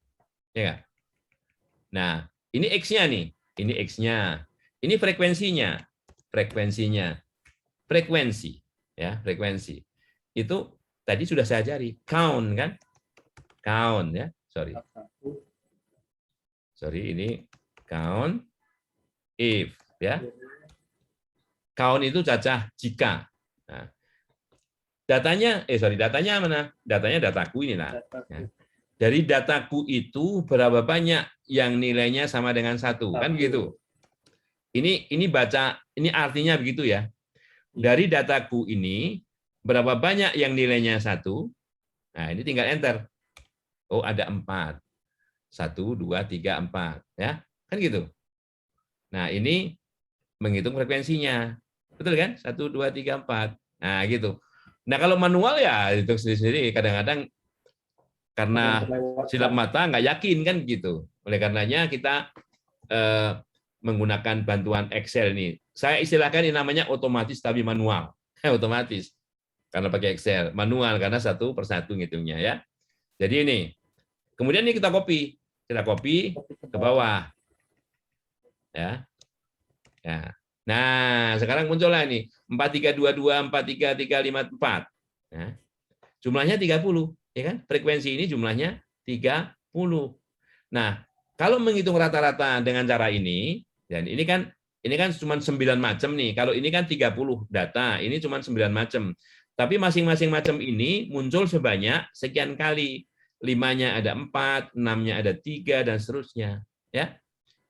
Ya nggak? Nah, ini X-nya nih. Ini X-nya. Ini frekuensinya. Frekuensinya. Frekuensi. Ya, frekuensi. Itu tadi sudah saya ajari. Count, kan? Count, ya. Sorry, ini count if. Ya. Count itu cacah jika. Nah, datanya mana? Datanya dataku ini lah. Ya. Dari dataku itu berapa banyak yang nilainya sama dengan 1, kan gitu. Ini baca, ini artinya begitu ya. Dari dataku ini berapa banyak yang nilainya 1? Nah, ini tinggal enter. Oh, ada 4. 1, 2, 3, 4, ya. Kan gitu. Nah, ini menghitung frekuensinya. Betul kan? 1, 2, 3, 4. Nah, gitu. Nah, kalau manual ya itu sendiri kadang-kadang karena silap mata nggak yakin kan gitu. Oleh karenanya kita menggunakan bantuan Excel ini. Saya istilahkan ini namanya otomatis tapi manual. Otomatis. Karena pakai Excel. Manual karena satu persatu ngitungnya ya. Jadi ini. Kemudian ini kita copy. Kita copy ke bawah. Ya. Ya. Nah, sekarang muncullah ini 4322 43354. Ya. Jumlahnya 30, ya kan? Frekuensi ini jumlahnya 30. Nah, kalau menghitung rata-rata dengan cara ini, dan ini kan cuma 9 macam nih. Kalau ini kan 30 data, ini cuma 9 macam. Tapi masing-masing macam ini muncul sebanyak sekian kali. 5-nya ada 4, 6-nya ada 3 dan seterusnya, ya.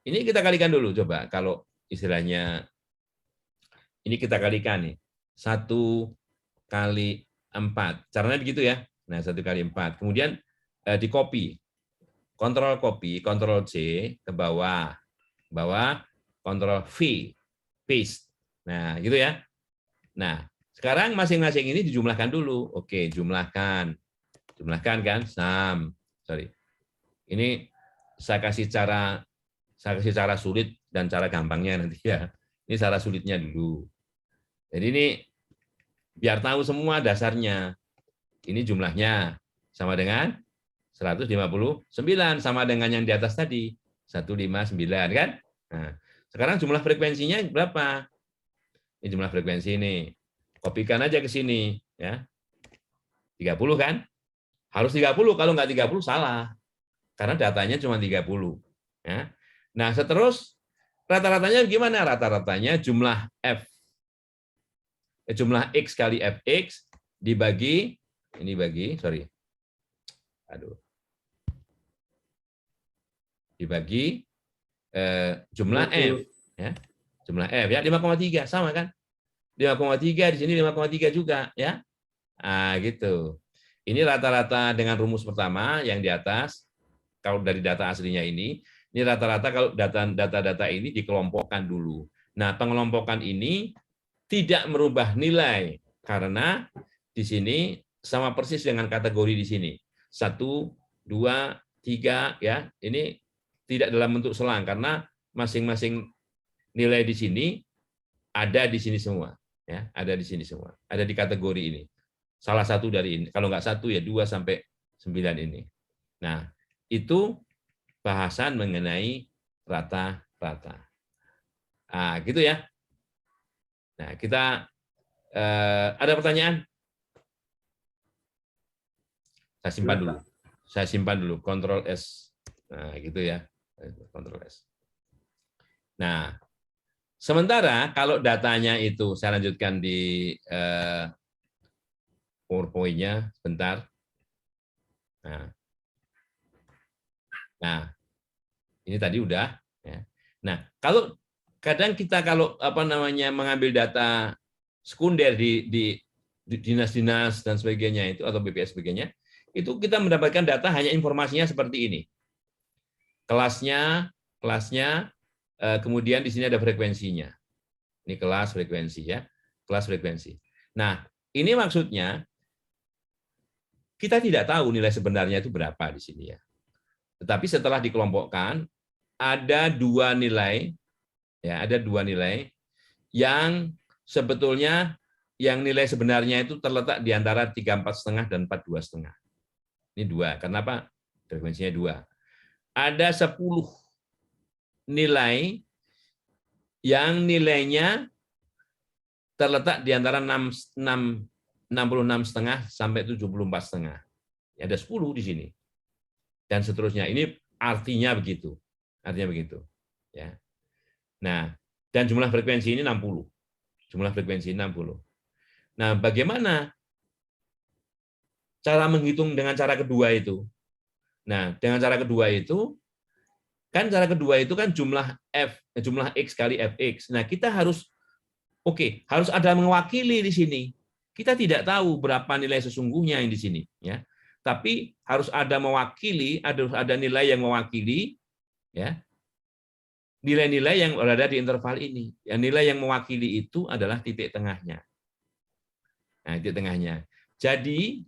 Ini kita kalikan dulu coba kalau istilahnya ini kita kalikan nih. 1 kali 4. Caranya begitu ya. Nah, 1 kali 4. Kemudian di copy. Kontrol copy, kontrol C ke bawah. Bawah, kontrol V, paste. Nah, gitu ya. Nah, sekarang masing-masing ini dijumlahkan dulu. Oke, jumlahkan. Jumlahkan kan? Sum. Sorry. Ini saya kasih cara sulit dan cara gampangnya nanti ya. Ini cara sulitnya dulu. Jadi ini biar tahu semua dasarnya. Ini jumlahnya sama dengan 159 sama dengan yang di atas tadi 159 kan? Nah, sekarang jumlah frekuensinya berapa? Ini jumlah frekuensi ini. Kopikan aja ke sini ya. 30 kan? Harus 30, kalau nggak 30 salah. Karena datanya cuma 30 ya. Nah, seterus rata-ratanya gimana? Rata-ratanya jumlah jumlah X kali Fx dibagi dibagi jumlah F ya. Jumlah F ya 5,3 sama kan? 5,3 di sini 5,3 juga ya. Nah, gitu. Ini rata-rata dengan rumus pertama yang di atas kalau dari data aslinya ini rata-rata kalau data-data ini dikelompokkan dulu. Nah, pengelompokan ini tidak merubah nilai karena di sini sama persis dengan kategori di sini. 1, 2, 3 ya. Ini tidak dalam bentuk selang karena masing-masing nilai di sini ada di sini semua ya, ada di sini semua. Ada di kategori ini. Salah satu dari ini. Kalau nggak 1 ya 2 sampai 9 ini. Nah, itu bahasan mengenai rata-rata. Nah, gitu ya. Nah, kita ada pertanyaan? Saya simpan dulu. Saya simpan dulu. Ctrl S. Nah, gitu ya. Ctrl S. Nah, sementara kalau datanya itu saya lanjutkan di PowerPoint-nya sebentar. Nah, ini tadi udah. Ya. Nah, kalau kadang kita kalau mengambil data sekunder di dinas-dinas dan sebagainya itu atau BPS sebagainya, itu kita mendapatkan data hanya informasinya seperti ini. Kelasnya, kemudian di sini ada frekuensinya. Ini kelas frekuensi ya, kelas frekuensi. Nah, ini maksudnya kita tidak tahu nilai sebenarnya itu berapa di sini ya. Tetapi setelah dikelompokkan ada 2 nilai ya, ada 2 nilai yang sebetulnya yang nilai sebenarnya itu terletak di antara 34,5 dan 42,5. Ini 2. Kenapa? Frekuensinya 2. Ada 10 nilai yang nilainya terletak di antara 66,5 sampai 74,5. Ada 10 di sini. Dan seterusnya. Ini artinya begitu. Artinya begitu. Ya. Nah, dan jumlah frekuensi ini 60. Jumlah frekuensi 60. Nah, bagaimana cara menghitung dengan cara kedua itu? Nah, dengan cara kedua itu, kan cara kedua itu kan jumlah X kali Fx. Nah, kita harus, harus ada mewakili di sini. Kita tidak tahu berapa nilai sesungguhnya yang di sini. Ya. Tapi harus ada mewakili, harus ada nilai yang mewakili, ya, nilai-nilai yang berada di interval ini. Ya, nilai yang mewakili itu adalah titik tengahnya. Nah, titik tengahnya. Jadi,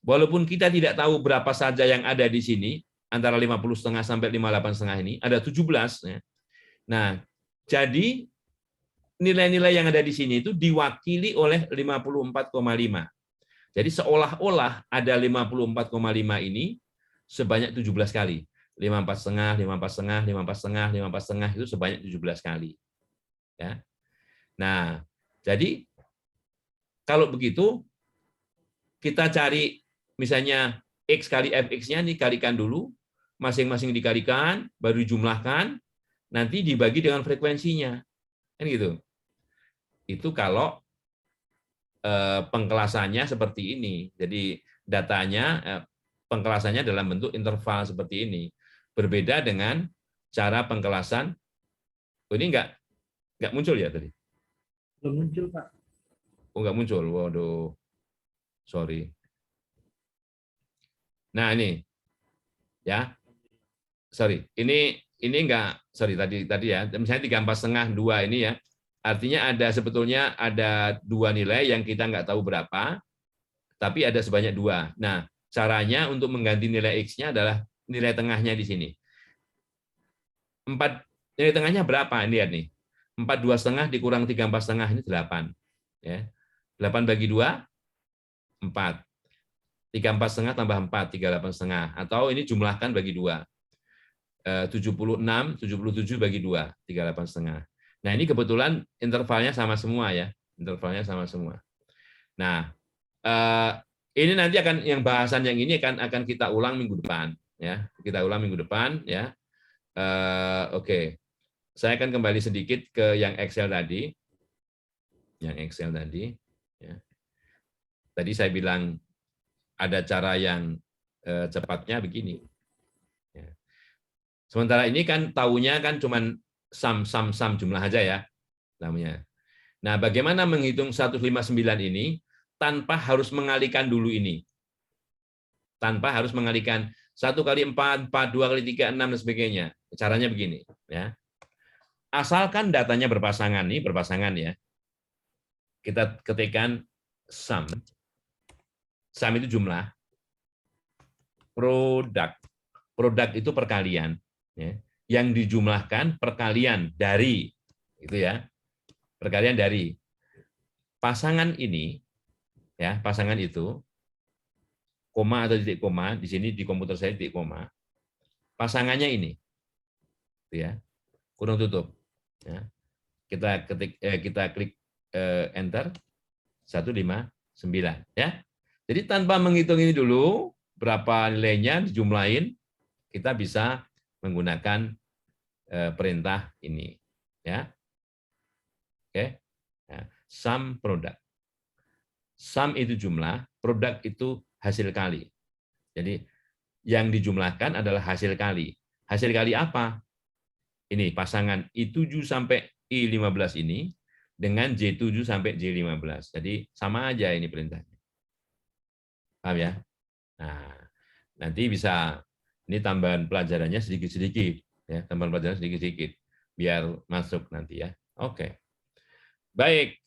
walaupun kita tidak tahu berapa saja yang ada di sini, antara 50,5 sampai 58,5 ini, ada 17. Ya. Nah, jadi nilai-nilai yang ada di sini itu diwakili oleh 54,5. Jadi seolah-olah ada 54,5 ini sebanyak 17 kali. 54,5, 54,5, 54,5, 54,5 itu sebanyak 17 kali. Ya. Nah, jadi kalau begitu kita cari misalnya X kali Fx-nya dikalikan dulu, masing-masing dikalikan, baru dijumlahkan, nanti dibagi dengan frekuensinya. Kan gitu. Itu kalau pengkelasannya seperti ini. Jadi datanya, pengkelasannya dalam bentuk interval seperti ini. Berbeda dengan cara pengkelasan. Oh, ini nggak muncul ya tadi? Belum muncul, Pak. Oh, nggak muncul. Waduh. Sorry. Nah, ini. Ya. Sorry. Ini nggak, sorry tadi ya. Misalnya 34,5, 2 ini ya. Artinya sebetulnya ada 2 nilai yang kita nggak tahu berapa, tapi ada sebanyak 2. Nah, caranya untuk mengganti nilai X-nya adalah nilai tengahnya di sini. Nilai tengahnya berapa? Ini lihat nih. 42,5 dikurang 34,5 ini 8. Ya. 8 bagi 2, 4. 34,5 tambah 4, 38,5. Atau ini jumlahkan bagi 2. 76, 77 bagi 2, 38,5. Nah, ini kebetulan intervalnya sama semua ya, intervalnya sama semua. Nah, ini nanti yang bahasan yang ini akan kita ulang minggu depan, ya. Kita ulang minggu depan, ya. Oke, saya akan kembali sedikit ke yang Excel tadi, Ya. Tadi saya bilang ada cara yang cepatnya begini. Ya. Sementara ini kan tahunya kan cuman sum jumlah aja ya namanya. Nah, bagaimana menghitung 159 ini tanpa harus mengalihkan dulu ini? Tanpa harus mengalihkan 1 kali 4, 4, 2 kali 3, 6, dan sebagainya. Caranya begini. Ya. Asalkan datanya berpasangan, nih berpasangan ya. Kita ketikkan sum. Sum itu jumlah. Produk. Produk itu perkalian. Ya. Yang dijumlahkan perkalian dari. Itu ya. Perkalian dari. Pasangan ini, ya pasangan itu, koma atau titik koma, di sini di komputer saya titik koma, pasangannya ini. Ya. Kurung tutup. Ya. Kita klik enter 159 ya. Jadi tanpa menghitung ini dulu berapa nilainya dijumlahin, kita bisa menggunakan perintah ini ya. Oke. Nah, sum produk. Sum itu jumlah, produk itu hasil kali. Jadi yang dijumlahkan adalah hasil kali. Hasil kali apa? Ini pasangan I7 sampai I15 ini dengan J7 sampai J15. Jadi sama aja ini perintahnya. Paham ya? Nah, nanti bisa ini tambahan pelajarannya sedikit-sedikit ya, tambahan pelajaran sedikit-sedikit biar masuk nanti ya. Oke. Baik,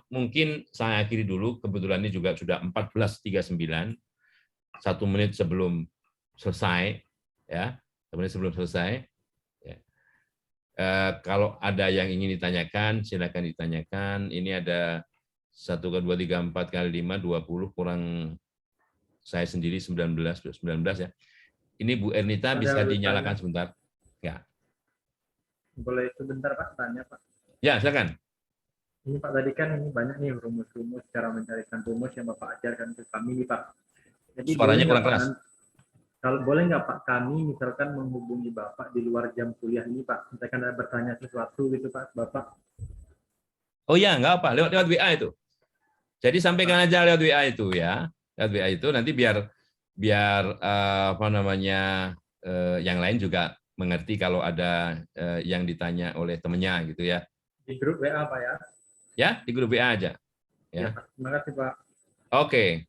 mungkin saya akhiri dulu, kebetulan ini juga sudah 14.39, 1 menit sebelum selesai ya. 1 menit sebelum selesai. Kalau ada yang ingin ditanyakan, silakan ditanyakan. Ini ada 1, 2, 3, 4 kali 5, 20 kurang saya sendiri 19 ya. Ini Bu Ernita bisa dinyalakan sebentar. Ya. Boleh sebentar Pak, tanya Pak. Ya, silakan. Ini Pak tadi kan ini banyak nih rumus-rumus cara mencarikan rumus yang Bapak ajarkan ke kami nih Pak. Jadi Suaranya kurang keras. Kalau boleh nggak Pak, kami misalkan menghubungi Bapak di luar jam kuliah ini Pak, misalkan ada bertanya sesuatu gitu Pak, Bapak. Oh ya, nggak apa, lewat WA itu. Jadi sampaikan aja lewat WA itu ya, lewat WA itu nanti biar apa namanya yang lain juga mengerti kalau ada yang ditanya oleh temennya gitu ya. Di grup WA Pak ya? Ya, di grup WA aja. Ya. Ya, terima kasih Pak. Oke.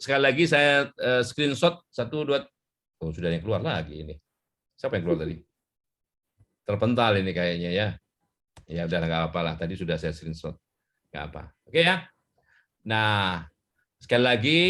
Sekali lagi saya screenshot 1, 2. Oh, sudah yang keluar lagi ini. Siapa yang keluar tadi? Terpental ini kayaknya ya. Ya udah nggak apa-apa lah. Tadi sudah saya screenshot. Nggak apa. Oke ya. Nah, sekali lagi